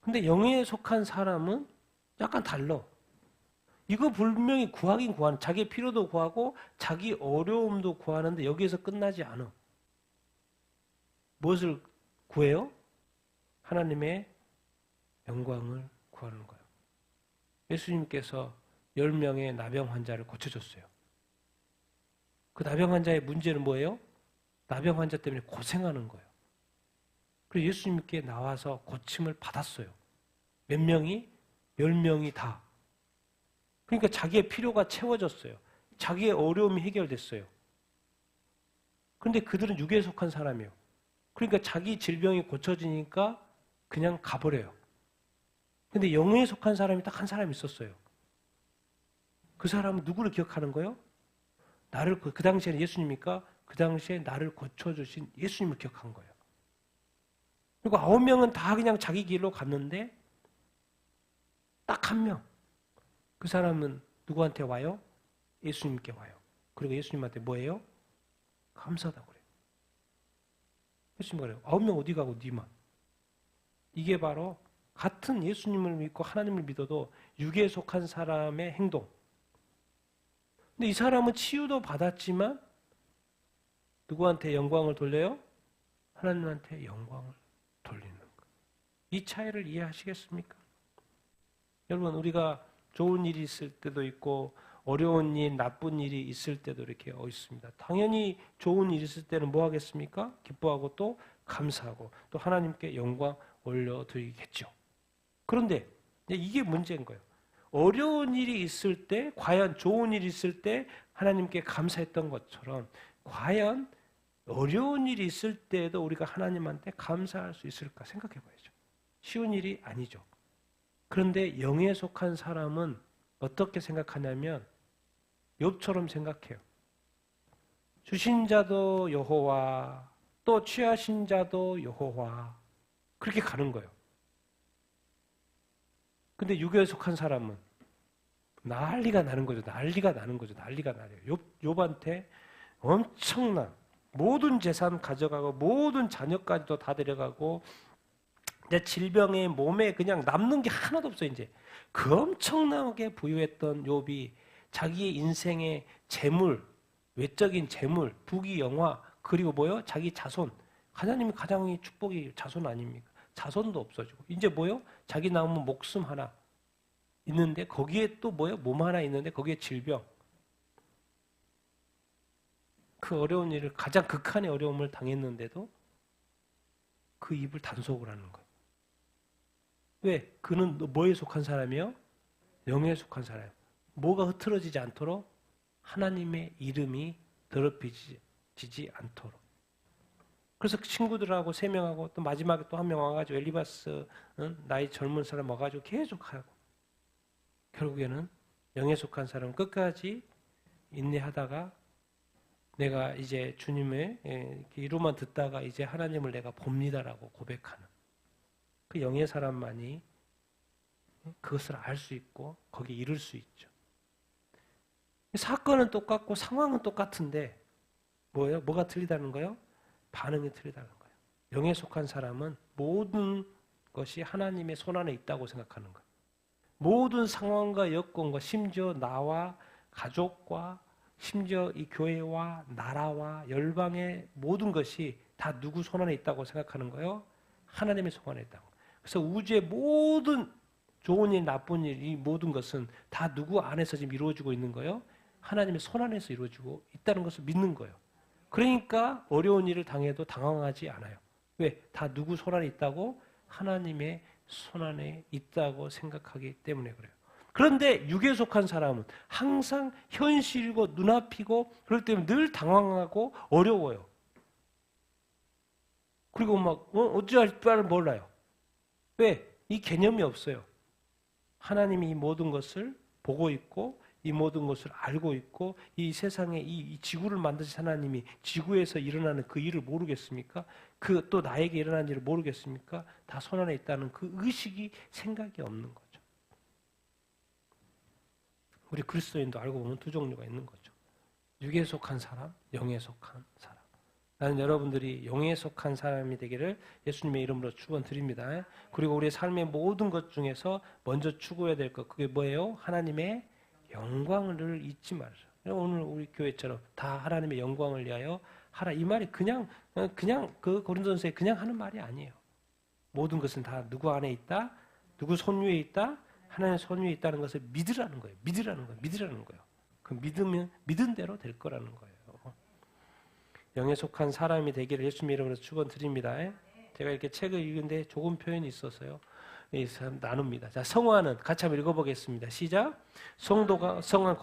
근데 영에 속한 사람은 약간 달라. 이거 분명히 구하긴 구하는 자기 필요도 구하고 자기 어려움도 구하는데 여기에서 끝나지 않아. 무엇을 구해요? 하나님의 영광을 구하는 거예요. 예수님께서 10명의 나병 환자를 고쳐줬어요. 그 나병 환자의 문제는 뭐예요? 나병 환자 때문에 고생하는 거예요. 그래서 예수님께 나와서 고침을 받았어요. 몇 명이? 10명이 다. 그러니까 자기의 필요가 채워졌어요. 자기의 어려움이 해결됐어요. 그런데 그들은 육에 속한 사람이에요. 그러니까 자기 질병이 고쳐지니까 그냥 가버려요. 근데 영에 속한 사람이 딱 한 사람 있었어요. 그 사람은 누구를 기억하는 거예요? 나를 그 당시에는 예수님이니까 그 당시에 나를 고쳐주신 예수님을 기억한 거예요. 그리고 9명은 다 그냥 자기 길로 갔는데 딱 한 명. 그 사람은 누구한테 와요? 예수님께 와요. 그리고 예수님한테 뭐예요? 감사하다고 그래요. 예수님 그래요. 9명 어디 가고 니만. 이게 바로 같은 예수님을 믿고 하나님을 믿어도 육에 속한 사람의 행동. 근데 이 사람은 치유도 받았지만 누구한테 영광을 돌려요? 하나님한테 영광을 돌리는 것. 이 차이를 이해하시겠습니까? 여러분 우리가 좋은 일이 있을 때도 있고 어려운 일, 나쁜 일이 있을 때도 이렇게 있습니다. 당연히 좋은 일이 있을 때는 뭐 하겠습니까? 기뻐하고 또 감사하고 또 하나님께 영광 올려드리겠죠. 그런데 이게 문제인 거예요. 어려운 일이 있을 때, 과연 좋은 일이 있을 때 하나님께 감사했던 것처럼 과연 어려운 일이 있을 때에도 우리가 하나님한테 감사할 수 있을까 생각해 봐야죠. 쉬운 일이 아니죠. 그런데 영에 속한 사람은 어떻게 생각하냐면 욥처럼 생각해요. 주신 자도 여호와, 또 취하신 자도 여호와. 그렇게 가는 거예요. 근데 육에 속한 사람은 난리가 나는 거죠. 난리가 나요. 욥한테 엄청난 모든 재산 가져가고 모든 자녀까지도 다 데려가고 이제 질병에 몸에 그냥 남는 게 하나도 없어요. 이제 그 엄청나게 부유했던 욥이 자기의 인생의 재물, 외적인 재물, 부귀 영화 그리고 뭐요? 자기 자손. 하나님이 가장 축복이 자손 아닙니까? 자손도 없어지고 이제 뭐요? 자기 남은 목숨 하나 있는데 거기에 또 뭐요? 몸 하나 있는데 거기에 질병. 그 어려운 일을 가장 극한의 어려움을 당했는데도 그 입을 단속을 하는 거예요. 왜? 그는 뭐에 속한 사람이요? 영에 속한 사람. 뭐가 흐트러지지 않도록 하나님의 이름이 더럽혀지지 않도록. 그래서 친구들하고 3명하고 또 마지막에 또 1명 와가지고 엘리바스 나이 젊은 사람 와가지고 계속 하고 결국에는 영에 속한 사람은 끝까지 인내하다가 내가 이제 주님의 이루만 듣다가 이제 하나님을 내가 봅니다라고 고백하는 그 영의 사람만이 그것을 알 수 있고 거기에 이룰 수 있죠. 사건은 똑같고 상황은 똑같은데 뭐예요? 뭐가 틀리다는 거예요? 반응이 틀리다는 거예요. 영에 속한 사람은 모든 것이 하나님의 손안에 있다고 생각하는 거예요. 모든 상황과 여건과 심지어 나와 가족과 심지어 이 교회와 나라와 열방의 모든 것이 다 누구 손안에 있다고 생각하는 거예요? 하나님의 손안에 있다고. 그래서 우주의 모든 좋은 일, 나쁜 일, 이 모든 것은 다 누구 안에서 지금 이루어지고 있는 거예요? 하나님의 손 안에서 이루어지고 있다는 것을 믿는 거예요. 그러니까 어려운 일을 당해도 당황하지 않아요. 왜? 다 누구 손 안에 있다고? 하나님의 손 안에 있다고 생각하기 때문에 그래요. 그런데 육에 속한 사람은 항상 현실이고 눈앞이고 그럴 때는 늘 당황하고 어려워요. 그리고 막 어찌할 바를 몰라요. 왜? 이 개념이 없어요. 하나님이 이 모든 것을 보고 있고 이 모든 것을 알고 있고 이 세상에 이 지구를 만드신 하나님이 지구에서 일어나는 그 일을 모르겠습니까? 그 또 나에게 일어나는 일을 모르겠습니까? 다 손안에 있다는 그 의식이 생각이 없는 거죠. 우리 그리스도인도 알고 보면 두 종류가 있는 거죠. 육에 속한 사람, 영에 속한 사람. 나는 여러분들이 영에 속한 사람이 되기를 예수님의 이름으로 축원드립니다. 그리고 우리의 삶의 모든 것 중에서 먼저 추구해야 될 것, 그게 뭐예요? 하나님의 영광을 잊지 말자. 오늘 우리 교회처럼 다 하나님의 영광을 위하여 하라. 이 말이 그냥 그 고린도전서에 그냥 하는 말이 아니에요. 모든 것은 다 누구 안에 있다? 누구 손 위에 있다? 하나님의 손 위에 있다는 것을 믿으라는 거예요. 믿으라는 거예요. 그 믿으면 믿은 대로 될 거라는 거예요. 영에 속한 사람이 되기를 예수님 이름으로 축원드립니다. 제가 이렇게 책을 읽는데 조금 표현이 있어서요. 나눕니다. 자, 성화는 같이 한번 읽어보겠습니다. 시작. 성화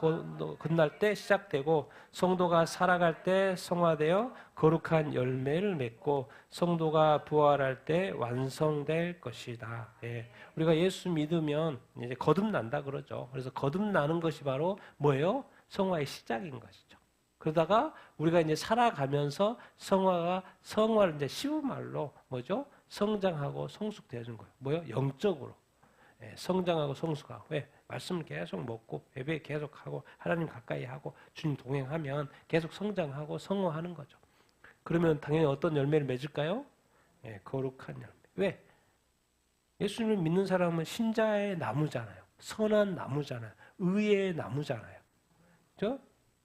끝날 때 시작되고 성도가 살아갈 때 성화되어 거룩한 열매를 맺고 성도가 부활할 때 완성될 것이다. 예. 우리가 예수 믿으면 이제 거듭난다 그러죠. 그래서 거듭나는 것이 바로 뭐예요? 성화의 시작인 것이죠. 그러다가 우리가 이제 살아가면서 성화를 이제 쉬운 말로 뭐죠? 성장하고 성숙되는 거예요. 뭐요? 영적으로. 예, 성장하고 성숙하고. 왜? 말씀을 계속 먹고, 예배 계속 하고, 하나님 가까이 하고, 주님 동행하면 계속 성장하고 성화하는 거죠. 그러면 당연히 어떤 열매를 맺을까요? 예, 거룩한 열매. 왜? 예수님을 믿는 사람은 신자의 나무잖아요. 선한 나무잖아요. 의의 나무잖아요. 그죠?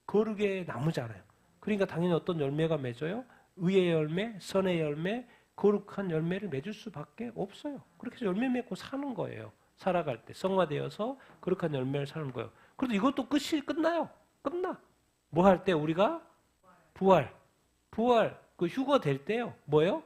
거룩의 나무잖아요. 그러니까 당연히 어떤 열매가 맺어요? 의의 열매, 선의 열매, 거룩한 열매를 맺을 수밖에 없어요. 그렇게 해서 열매 맺고 사는 거예요. 살아갈 때 성화되어서 거룩한 열매를 사는 거예요. 그래도 이것도 끝나요. 끝나. 뭐 할 때 우리가 부활 그 휴거 될 때요. 뭐예요?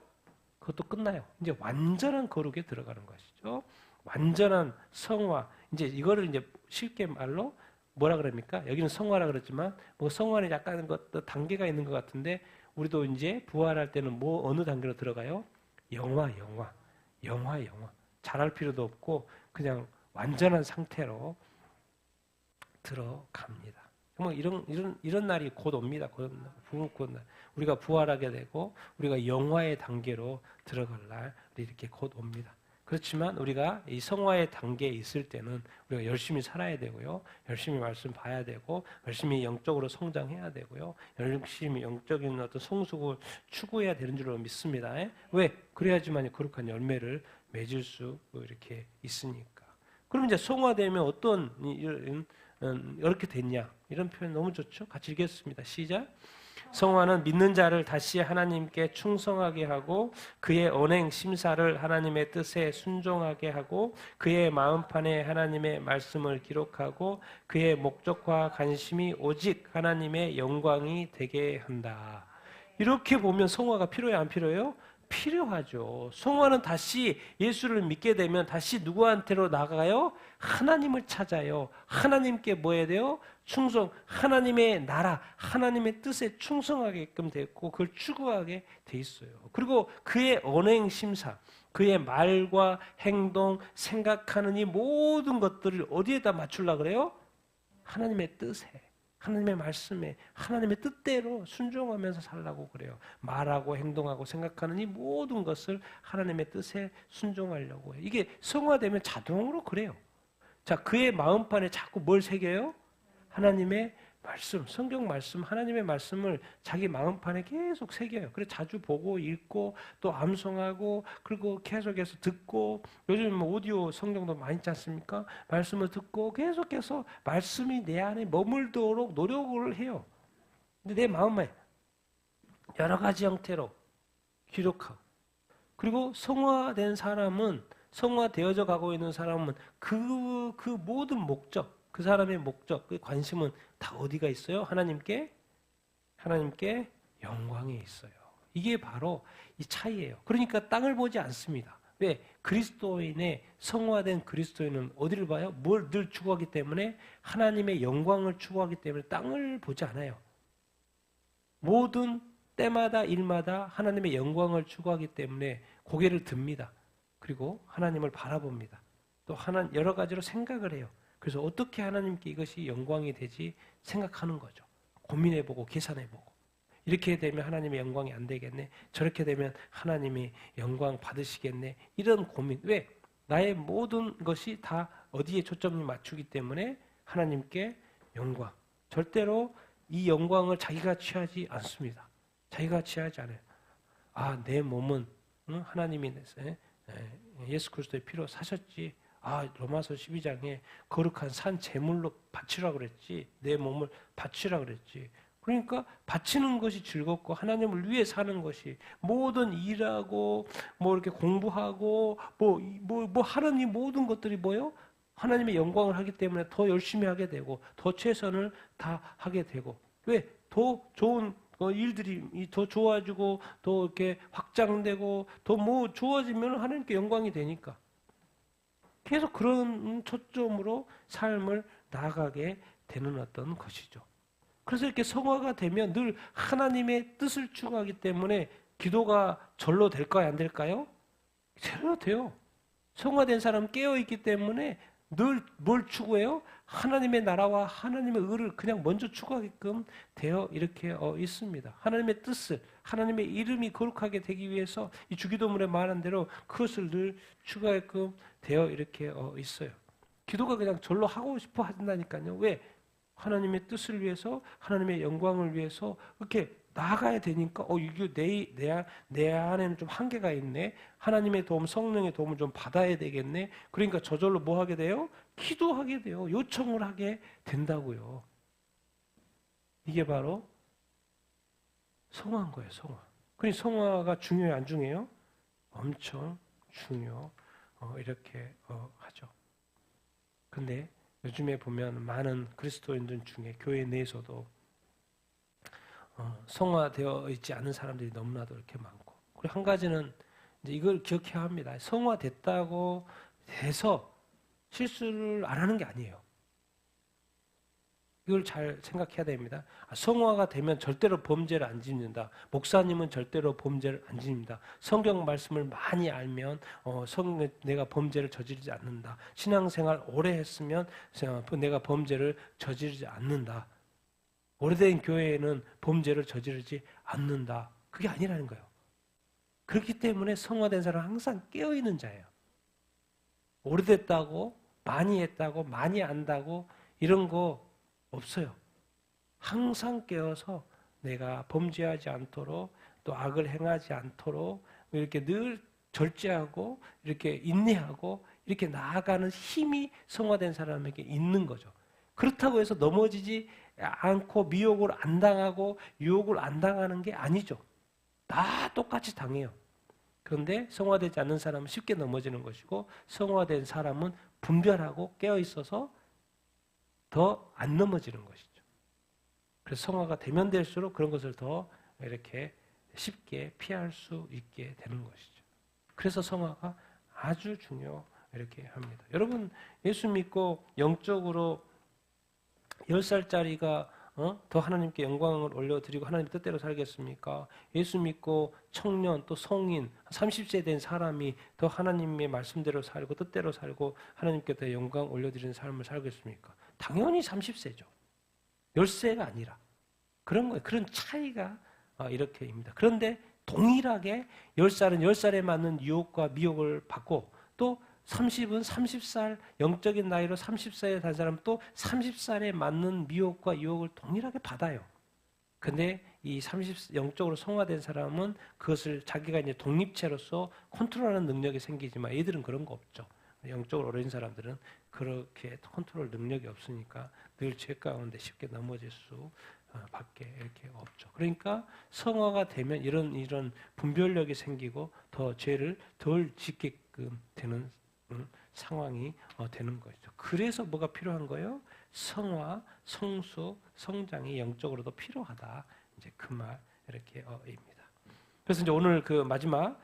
그것도 끝나요. 이제 완전한 거룩에 들어가는 것이죠. 완전한 성화. 이제 이거를 이제 쉽게 말로 뭐라 그럽니까? 여기는 성화라 그랬지만 뭐 성화는 약간 단계가 있는 것 같은데 우리도 이제 부활할 때는 뭐 어느 단계로 들어가요? 영화. 잘할 필요도 없고 그냥 완전한 상태로 들어갑니다. 정말 이런 날이 곧 옵니다. 곧 우리가 부활하게 되고 우리가 영화의 단계로 들어갈 날이 이렇게 곧 옵니다. 그렇지만 우리가 이 성화의 단계에 있을 때는 우리가 열심히 살아야 되고요. 열심히 말씀 봐야 되고 열심히 영적으로 성장해야 되고요. 열심히 영적인 어떤 성숙을 추구해야 되는 줄로 믿습니다. 왜? 그래야지만 거룩한 열매를 맺을 수 이렇게 있으니까. 그럼 이제 성화되면 어떤 이렇게 됐냐? 이런 표현 너무 좋죠? 같이 읽겠습니다. 시작. 성화는 믿는 자를 다시 하나님께 충성하게 하고 그의 언행 심사를 하나님의 뜻에 순종하게 하고 그의 마음판에 하나님의 말씀을 기록하고 그의 목적과 관심이 오직 하나님의 영광이 되게 한다. 이렇게 보면 성화가 필요해요? 안 필요해요? 필요하죠. 성화는 다시 예수를 믿게 되면 다시 누구한테로 나가요? 하나님을 찾아요. 하나님께 뭐 해야 돼요? 충성, 하나님의 나라, 하나님의 뜻에 충성하게끔 됐고 그걸 추구하게 돼 있어요. 그리고 그의 언행심사, 그의 말과 행동, 생각하는 이 모든 것들을 어디에다 맞추려고 그래요? 하나님의 뜻에. 하나님의 말씀에 하나님의 뜻대로 순종하면서 살라고 그래요. 말하고 행동하고 생각하는 이 모든 것을 하나님의 뜻에 순종하려고 해요. 이게 성화되면 자동으로 그래요. 자, 그의 마음판에 자꾸 뭘 새겨요? 하나님의 말씀, 성경 말씀, 하나님의 말씀을 자기 마음판에 계속 새겨요. 그래서 자주 보고 읽고 또 암송하고 그리고 계속해서 듣고 요즘 뭐 오디오 성경도 많이 있지 않습니까? 말씀을 듣고 계속해서 말씀이 내 안에 머물도록 노력을 해요. 근데 내 마음에 여러 가지 형태로 기록하고 그리고 성화된 사람은 성화되어져 가고 있는 사람은 그 모든 목적 그 사람의 목적, 그 관심은 다 어디가 있어요? 하나님께 영광에 있어요. 이게 바로 이 차이예요. 그러니까 땅을 보지 않습니다. 왜? 그리스도인의 성화된 그리스도인은 어디를 봐요? 뭘 늘 추구하기 때문에 하나님의 영광을 추구하기 때문에 땅을 보지 않아요. 모든 때마다 일마다 하나님의 영광을 추구하기 때문에 고개를 듭니다. 그리고 하나님을 바라봅니다. 또 여러 가지로 생각을 해요. 그래서 어떻게 하나님께 이것이 영광이 되지 생각하는 거죠. 고민해보고 계산해보고 이렇게 되면 하나님의 영광이 안 되겠네. 저렇게 되면 하나님이 영광 받으시겠네. 이런 고민. 왜? 나의 모든 것이 다 어디에 초점을 맞추기 때문에 하나님께 영광. 절대로 이 영광을 자기가 취하지 않습니다. 자기가 취하지 않아요. 아, 내 몸은 하나님이 예수 그리스도의 피로 사셨지. 아, 로마서 12장에 거룩한 산 제물로 바치라고 그랬지. 내 몸을 바치라고 그랬지. 그러니까 바치는 것이 즐겁고 하나님을 위해 사는 것이 모든 일하고 뭐 이렇게 공부하고 뭐 하는 이 모든 것들이 뭐요? 하나님의 영광을 하기 때문에 더 열심히 하게 되고 더 최선을 다 하게 되고 왜? 더 좋은 일들이 더 좋아지고 더 이렇게 확장되고 더 뭐 좋아지면 하나님께 영광이 되니까 계속 그런 초점으로 삶을 나아가게 되는 어떤 것이죠. 그래서 이렇게 성화가 되면 늘 하나님의 뜻을 추구하기 때문에 기도가 절로 될까요? 안 될까요? 절로 돼요. 성화된 사람은 깨어있기 때문에 늘 뭘 추구해요? 하나님의 나라와 하나님의 의를 그냥 먼저 추구하게끔 되어 이렇게 있습니다. 하나님의 뜻을, 하나님의 이름이 거룩하게 되기 위해서 이 주기도문에 말한 대로 그것을 늘 추구하게끔 되어 이렇게 있어요. 기도가 그냥 절로 하고 싶어 한다니까요. 왜? 하나님의 뜻을 위해서, 하나님의 영광을 위해서 이렇게 나아가야 되니까 이게 내 안에는 좀 한계가 있네. 하나님의 도움, 성령의 도움을 좀 받아야 되겠네. 그러니까 저절로 뭐 하게 돼요? 기도하게 돼요. 요청을 하게 된다고요. 이게 바로 성화인 거예요. 성화. 그러니까 성화가 중요해요? 안 중요해요? 엄청 중요. 이렇게 하죠. 근데 요즘에 보면 많은 그리스도인들 중에 교회 내에서도 성화되어 있지 않은 사람들이 너무나도 이렇게 많고, 그리고 한 가지는 이제 이걸 기억해야 합니다. 성화됐다고 해서 실수를 안 하는 게 아니에요. 이걸 잘 생각해야 됩니다. 성화가 되면 절대로 범죄를 안 짓는다. 목사님은 절대로 범죄를 안 짓는다. 성경 말씀을 많이 알면 내가 범죄를 저지르지 않는다. 신앙생활 오래 했으면 내가 범죄를 저지르지 않는다. 오래된 교회에는 범죄를 저지르지 않는다. 그게 아니라는 거예요. 그렇기 때문에 성화된 사람은 항상 깨어있는 자예요. 오래됐다고, 많이 했다고, 많이 안다고 이런 거 없어요. 항상 깨어서 내가 범죄하지 않도록 또 악을 행하지 않도록 이렇게 늘 절제하고 이렇게 인내하고 이렇게 나아가는 힘이 성화된 사람에게 있는 거죠. 그렇다고 해서 넘어지지 않고 미혹을 안 당하고 유혹을 안 당하는 게 아니죠. 다 똑같이 당해요. 그런데 성화되지 않는 사람은 쉽게 넘어지는 것이고 성화된 사람은 분별하고 깨어있어서 더 안 넘어지는 것이죠. 그래서 성화가 되면 될수록 그런 것을 더 이렇게 쉽게 피할 수 있게 되는 것이죠. 그래서 성화가 아주 중요 이렇게 합니다. 여러분 예수 믿고 영적으로 10살짜리가 더 하나님께 영광을 올려드리고 하나님의 뜻대로 살겠습니까? 예수 믿고 청년 또 성인 30세 된 사람이 더 하나님의 말씀대로 살고 뜻대로 살고 하나님께 더 영광 올려드리는 삶을 살겠습니까? 당연히 30세죠. 10세가 아니라 그런 거예요. 그런 차이가 이렇게입니다. 그런데 동일하게 10살은 10살에 맞는 유혹과 미혹을 받고 또 30은 30살 영적인 나이로 30살에 단 사람은 또 30살에 맞는 미혹과 유혹을 동일하게 받아요. 근데 이 30 영적으로 성화된 사람은 그것을 자기가 이제 독립체로서 컨트롤하는 능력이 생기지만 얘들은 그런 거 없죠. 영적으로 어린 사람들은 그렇게 컨트롤 능력이 없으니까 늘 죄 가운데 쉽게 넘어질 수 밖에 이렇게 없죠. 그러니까 성화가 되면 이런 분별력이 생기고 더 죄를 덜 짓게끔 되는 상황이 되는 거죠. 그래서 뭐가 필요한 거예요? 성화, 성수, 성장이 영적으로도 필요하다. 이제 그 말 이렇게 입니다. 그래서 이제 오늘 그 마지막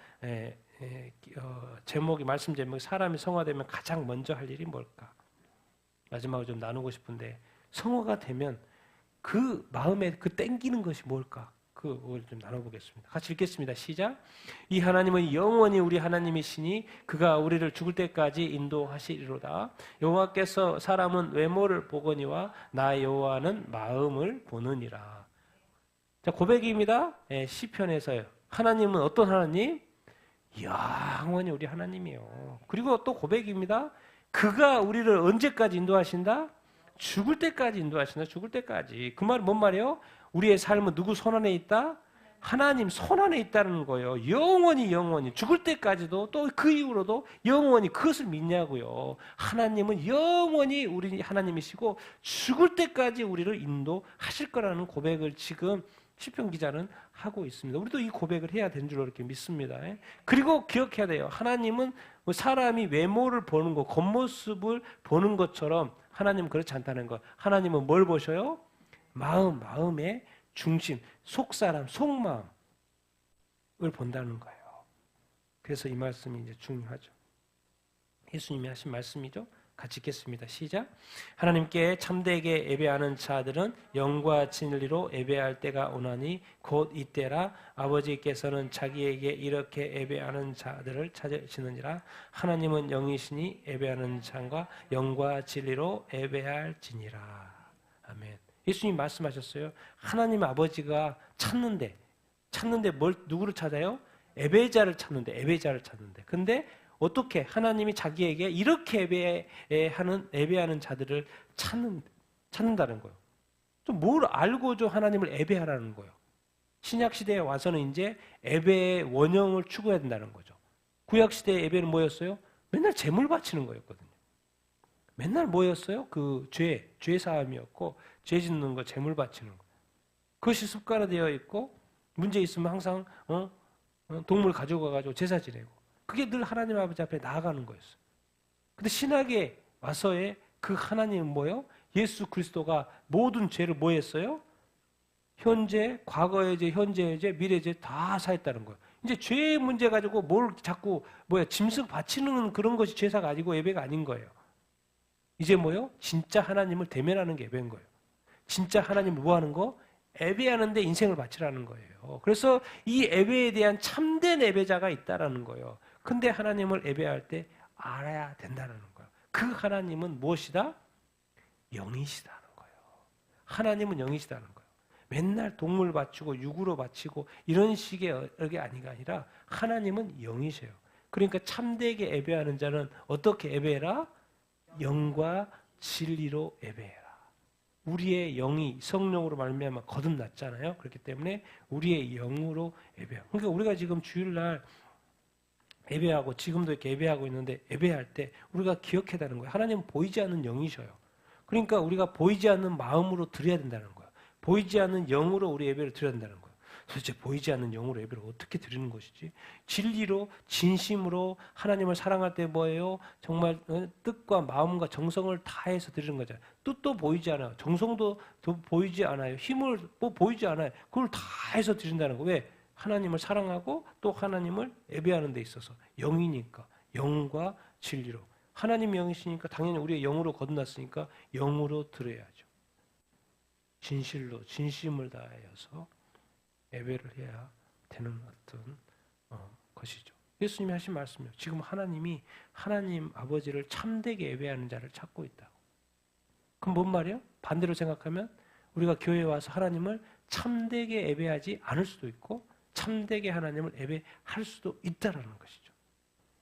말씀 제목이 사람이 성화되면 가장 먼저 할 일이 뭘까? 마지막으로 좀 나누고 싶은데 성화가 되면 그 마음에 그 땡기는 것이 뭘까? 그걸 좀 나눠보겠습니다. 같이 읽겠습니다. 시작. 이 하나님은 영원히 우리 하나님이시니 그가 우리를 죽을 때까지 인도하시리로다. 여호와께서 사람은 외모를 보거니와 나 여호와는 마음을 보느니라. 자, 고백입니다. 시편에서요. 하나님은 어떤 하나님? 영원히 우리 하나님이요. 그리고 또 고백입니다. 그가 우리를 언제까지 인도하신다? 죽을 때까지 인도하신다. 죽을 때까지. 그 말은 뭔 말이에요? 우리의 삶은 누구 손 안에 있다? 하나님 손 안에 있다는 거예요. 영원히 죽을 때까지도 또 그 이후로도 영원히 그것을 믿냐고요. 하나님은 영원히 우리 하나님이시고 죽을 때까지 우리를 인도하실 거라는 고백을 지금 시편 기자는 하고 있습니다. 우리도 이 고백을 해야 되는 줄로 이렇게 믿습니다. 그리고 기억해야 돼요. 하나님은 사람이 외모를 보는 것, 겉모습을 보는 것처럼 하나님은 그렇지 않다는 것. 하나님은 뭘 보셔요? 마음의 중심, 속사람, 속마음을 본다는 거예요. 그래서 이 말씀이 이제 중요하죠. 예수님이 하신 말씀이죠. 같이 읽겠습니다. 시작. 하나님께 참되게 예배하는 자들은 영과 진리로 예배할 때가 오나니 곧 이때라. 아버지께서는 자기에게 이렇게 예배하는 자들을 찾으시느니라. 하나님은 영이시니 예배하는 자가 영과 진리로 예배할지니라. 아멘. 예수님 말씀하셨어요. 하나님 아버지가 찾는데 누구를 찾아요? 예배자를 찾는데. 근데 어떻게 하나님이 자기에게 이렇게 예배하는 자들을 찾는다는 거예요. 좀 뭘 알고도 하나님을 예배하라는 거예요. 신약 시대에 와서는 이제 예배의 원형을 추구해야 된다는 거죠. 구약 시대의 예배는 뭐였어요? 맨날 제물 바치는 거였거든요. 맨날 뭐였어요? 그 죄 사함이었고, 죄 짓는 거, 제물 바치는 거. 그것이 습관화되어 있고, 문제 있으면 항상 동물 가져가가지고 제사 지내고, 그게 늘 하나님 아버지 앞에 나아가는 거였어요. 근데 신학에 와서의 그 하나님은 뭐예요? 예수 그리스도가 모든 죄를 뭐 했어요? 현재, 과거의 죄, 현재의 죄, 미래의 죄 다 사했다는 거예요. 이제 죄의 문제 가지고 뭘 자꾸 짐승 바치는 그런 것이 제사가 아니고 예배가 아닌 거예요. 이제 뭐요? 진짜 하나님을 대면하는 게 예배인 거예요. 진짜 하나님을 뭐 하는 거? 예배하는데 인생을 바치라는 거예요. 그래서 이 예배에 대한 참된 예배자가 있다라는 거예요. 근데 하나님을 예배할 때 알아야 된다는 거예요. 그 하나님은 무엇이다? 영이시다는 거예요. 하나님은 영이시다는 거예요. 맨날 동물 바치고 육으로 바치고 이런 식의 게 아니라 하나님은 영이세요. 그러니까 참되게 예배하는 자는 어떻게 예배해라? 영과 진리로 예배해라. 우리의 영이 성령으로 말미암아 거듭났잖아요. 그렇기 때문에 우리의 영으로 예배하고. 그러니까 우리가 지금 주일날 예배하고 지금도 이렇게 예배하고 있는데 예배할 때 우리가 기억해야 되는 거예요. 하나님은 보이지 않는 영이셔요. 그러니까 우리가 보이지 않는 마음으로 드려야 된다는 거예요. 보이지 않는 영으로 우리 예배를 드려야 된다는 거예요. 도대체 보이지 않는 영으로 예배를 어떻게 드리는 것이지? 진리로 진심으로 하나님을 사랑할 때 뭐예요? 정말 뜻과 마음과 정성을 다해서 드리는 거잖아요. 뜻도 보이지 않아요. 정성도 보이지 않아요. 힘을 보이지 않아요. 그걸 다해서 드린다는 거예요. 왜? 하나님을 사랑하고 또 하나님을 예배하는 데 있어서 영이니까 영과 진리로. 하나님 영이시니까 당연히 우리의 영으로 거듭났으니까 영으로 드려야죠. 진실로 진심을 다하여서 예배를 해야 되는 어떤 것이죠. 예수님이 하신 말씀이에요. 지금 하나님이 하나님 아버지를 참되게 예배하는 자를 찾고 있다고. 그럼 뭔 말이에요? 반대로 생각하면 우리가 교회에 와서 하나님을 참되게 예배하지 않을 수도 있고 참되게 하나님을 예배할 수도 있다라는 것이죠.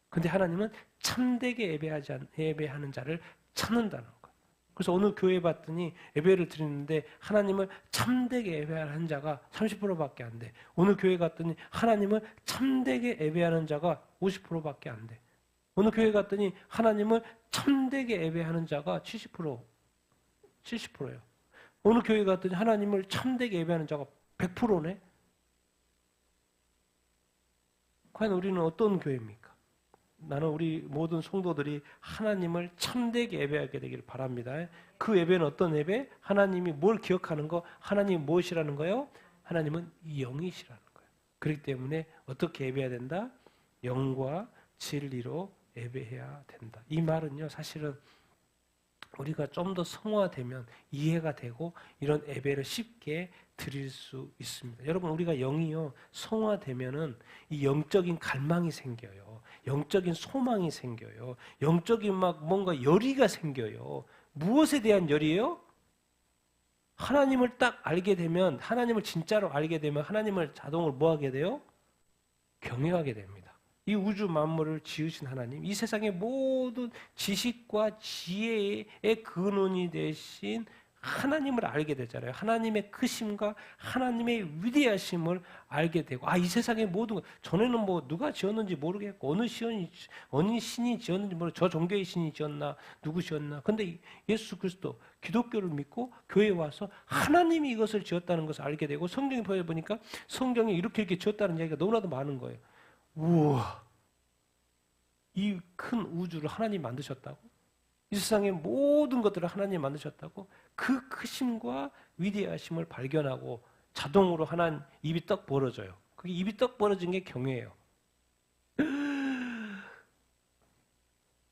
근데 하나님은 참되게 예배하는 자를 찾는다는 거예요. 그래서 오늘 교회 봤더니 예배를 드리는데 하나님을 참되게 예배하는 자가 30%밖에 안 돼. 오늘 교회 갔더니 하나님을 참되게 예배하는 자가 50%밖에 안 돼. 오늘 교회 갔더니 하나님을 참되게 예배하는 자가 70%예요. 오늘 교회 갔더니 하나님을 참되게 예배하는 자가 100%네. 과연 우리는 어떤 교회입니까? 나는 우리 모든 성도들이 하나님을 참되게 예배하게 되기를 바랍니다. 그 예배는 어떤 예배? 하나님이 뭘 기억하는 거? 하나님이 무엇이라는 거요? 하나님은 영이시라는 거예요. 그렇기 때문에 어떻게 예배해야 된다? 영과 진리로 예배해야 된다. 이 말은요, 사실은 우리가 좀 더 성화되면 이해가 되고 이런 예배를 쉽게 드릴 수 있습니다. 여러분, 우리가 영이요 성화되면은 이 영적인 갈망이 생겨요. 영적인 소망이 생겨요. 영적인 막 뭔가 열의가 생겨요. 무엇에 대한 열이에요? 하나님을 딱 알게 되면, 하나님을 진짜로 알게 되면 하나님을 자동으로 뭐 하게 돼요? 경외하게 됩니다. 이 우주 만물을 지으신 하나님, 이 세상의 모든 지식과 지혜의 근원이 되신 하나님을 알게 되잖아요. 하나님의 크심과 하나님의 위대하심을 알게 되고, 이 세상의 모든 것, 전에는 뭐 누가 지었는지 모르겠고, 어느 신이 지었는지 모르겠고, 저 종교의 신이 지었나, 누구 지었나. 근데 예수 그리스도, 기독교를 믿고 교회에 와서 하나님이 이것을 지었다는 것을 알게 되고, 성경에 보니까 성경에 이렇게 지었다는 이야기가 너무나도 많은 거예요. 우와, 이 큰 우주를 하나님 만드셨다고? 이 세상의 모든 것들을 하나님 만드셨다고? 그 크심과 위대하심을 발견하고 자동으로 하나님 입이 떡 벌어져요. 그게 입이 떡 벌어진 게 경외예요.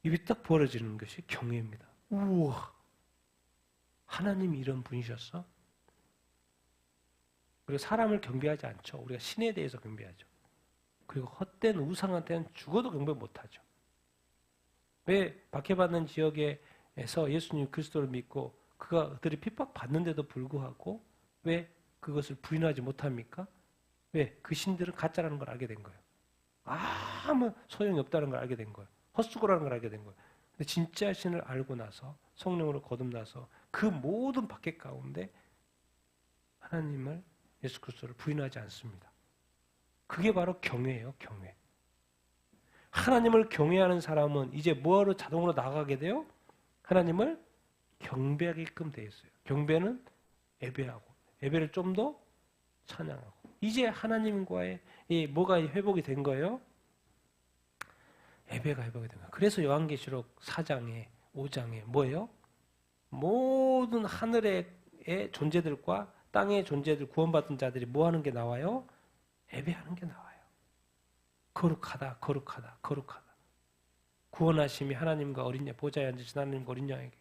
입이 떡 벌어지는 것이 경외입니다. 우와, 하나님이 이런 분이셨어? 그리고 사람을 경배하지 않죠. 우리가 신에 대해서 경배하죠. 그리고 헛된 우상한테는 죽어도 경배 못하죠. 왜 박해받는 지역에서 예수님 그리스도를 믿고 그들이 핍박받는데도 불구하고 왜 그것을 부인하지 못합니까? 왜? 그 신들은 가짜라는 걸 알게 된 거예요. 아무 소용이 없다는 걸 알게 된 거예요. 헛수고라는 걸 알게 된 거예요. 근데 진짜 신을 알고 나서 성령으로 거듭나서 그 모든 박해 가운데 하나님을, 예수 그리스도를 부인하지 않습니다. 그게 바로 경외예요. 경외. 하나님을 경외하는 사람은 이제 뭐하러 자동으로 나가게 돼요? 하나님을 경배하게끔 되어 있어요. 경배는 예배하고, 예배를 좀 더 찬양하고. 이제 하나님과의 뭐가 회복이 된 거예요? 예배가 회복이 된 거예요. 그래서 요한계시록 4장에 5장에 뭐예요? 모든 하늘의 존재들과 땅의 존재들, 구원받은 자들이 뭐 하는 게 나와요? 예배하는 게 나와요. 거룩하다, 거룩하다, 거룩하다. 구원하심이 하나님과 어린 양, 보좌에 앉으신 하나님과 어린 양에게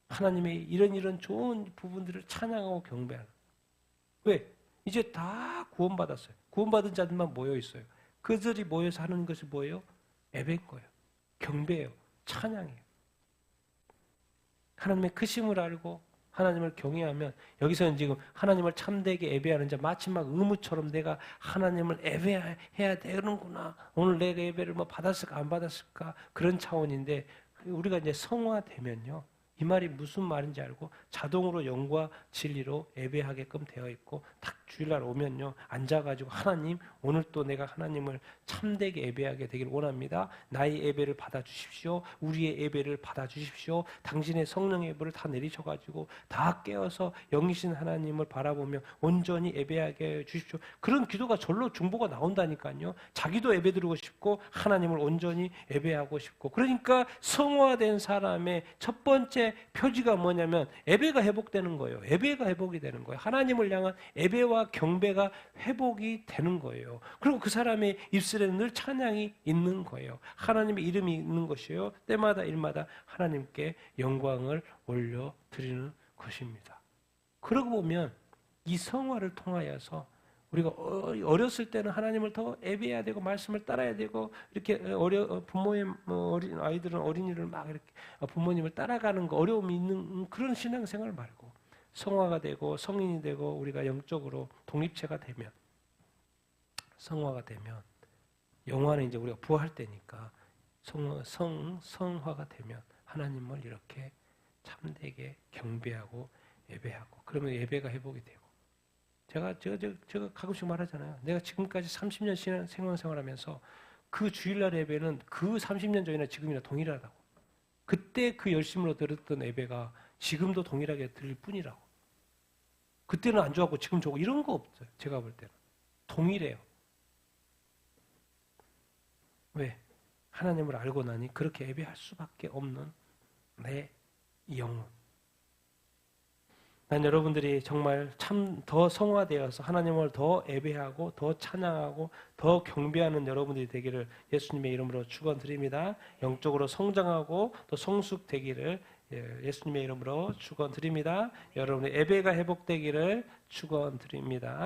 하나님의 이런 좋은 부분들을 찬양하고 경배하는. 왜? 이제 다 구원받았어요. 구원받은 자들만 모여 있어요. 그들이 모여서 하는 것이 뭐예요? 예배인 거예요. 경배예요. 찬양이에요. 하나님의 크심을 알고 하나님을 경외하면, 여기서는 지금 하나님을 참되게 예배하는 자, 마치 막 의무처럼 내가 하나님을 예배해야 되는구나. 오늘 내가 예배를 뭐 받았을까 안 받았을까, 그런 차원인데, 우리가 이제 성화되면요, 이 말이 무슨 말인지 알고 자동으로 영과 진리로 예배하게끔 되어 있고, 딱 주일날 오면요, 앉아가지고 하나님, 오늘 또 내가 하나님을 참되게 예배하게 되길 원합니다. 나의 예배를 받아주십시오. 우리의 예배를 받아주십시오. 당신의 성령의 예배를 다 내리셔가지고 다 깨어서 영이신 하나님을 바라보며 온전히 예배하게 해주십시오. 그런 기도가 절로 중보가 나온다니까요. 자기도 예배드리고 싶고 하나님을 온전히 예배하고 싶고. 그러니까 성화된 사람의 첫 번째 표지가 뭐냐면 예배가 회복되는 거예요. 예배가 회복이 되는 거예요. 하나님을 향한 예배와 경배가 회복이 되는 거예요. 그리고 그 사람의 입술에는 늘 찬양이 있는 거예요. 하나님의 이름이 있는 것이에요. 때마다 일마다 하나님께 영광을 올려드리는 것입니다. 그러고 보면 이 성화를 통하여서 우리가 어렸을 때는 하나님을 더 예배해야 되고 말씀을 따라야 되고, 이렇게 부모의 어린 아이들은 어린이를 막 이렇게 부모님을 따라가는 거 어려움이 있는 그런 신앙생활 말고, 성화가 되고 성인이 되고 우리가 영적으로 독립체가 되면, 성화가 되면, 영화는 이제 우리가 부활할 때니까 성화가 되면 하나님을 이렇게 참되게 경배하고 예배하고, 그러면 예배가 회복이 되고. 제가 가끔씩 말하잖아요. 내가 지금까지 30년 생활하면서 그 주일날 예배는 그 30년 전이나 지금이나 동일하다고. 그때 그 열심으로 들었던 예배가 지금도 동일하게 들릴 뿐이라고. 그때는 안 좋았고 지금 좋고 이런 거 없어요. 제가 볼 때는 동일해요. 왜? 하나님을 알고 나니 그렇게 예배할 수밖에 없는 내 영혼. 난 여러분들이 정말 참 더 성화되어서 하나님을 더 예배하고 더 찬양하고 더 경배하는 여러분들이 되기를 예수님의 이름으로 축원드립니다. 영적으로 성장하고 또 성숙되기를 예수님의 이름으로 축원드립니다. 여러분의 예배가 회복되기를 축원드립니다.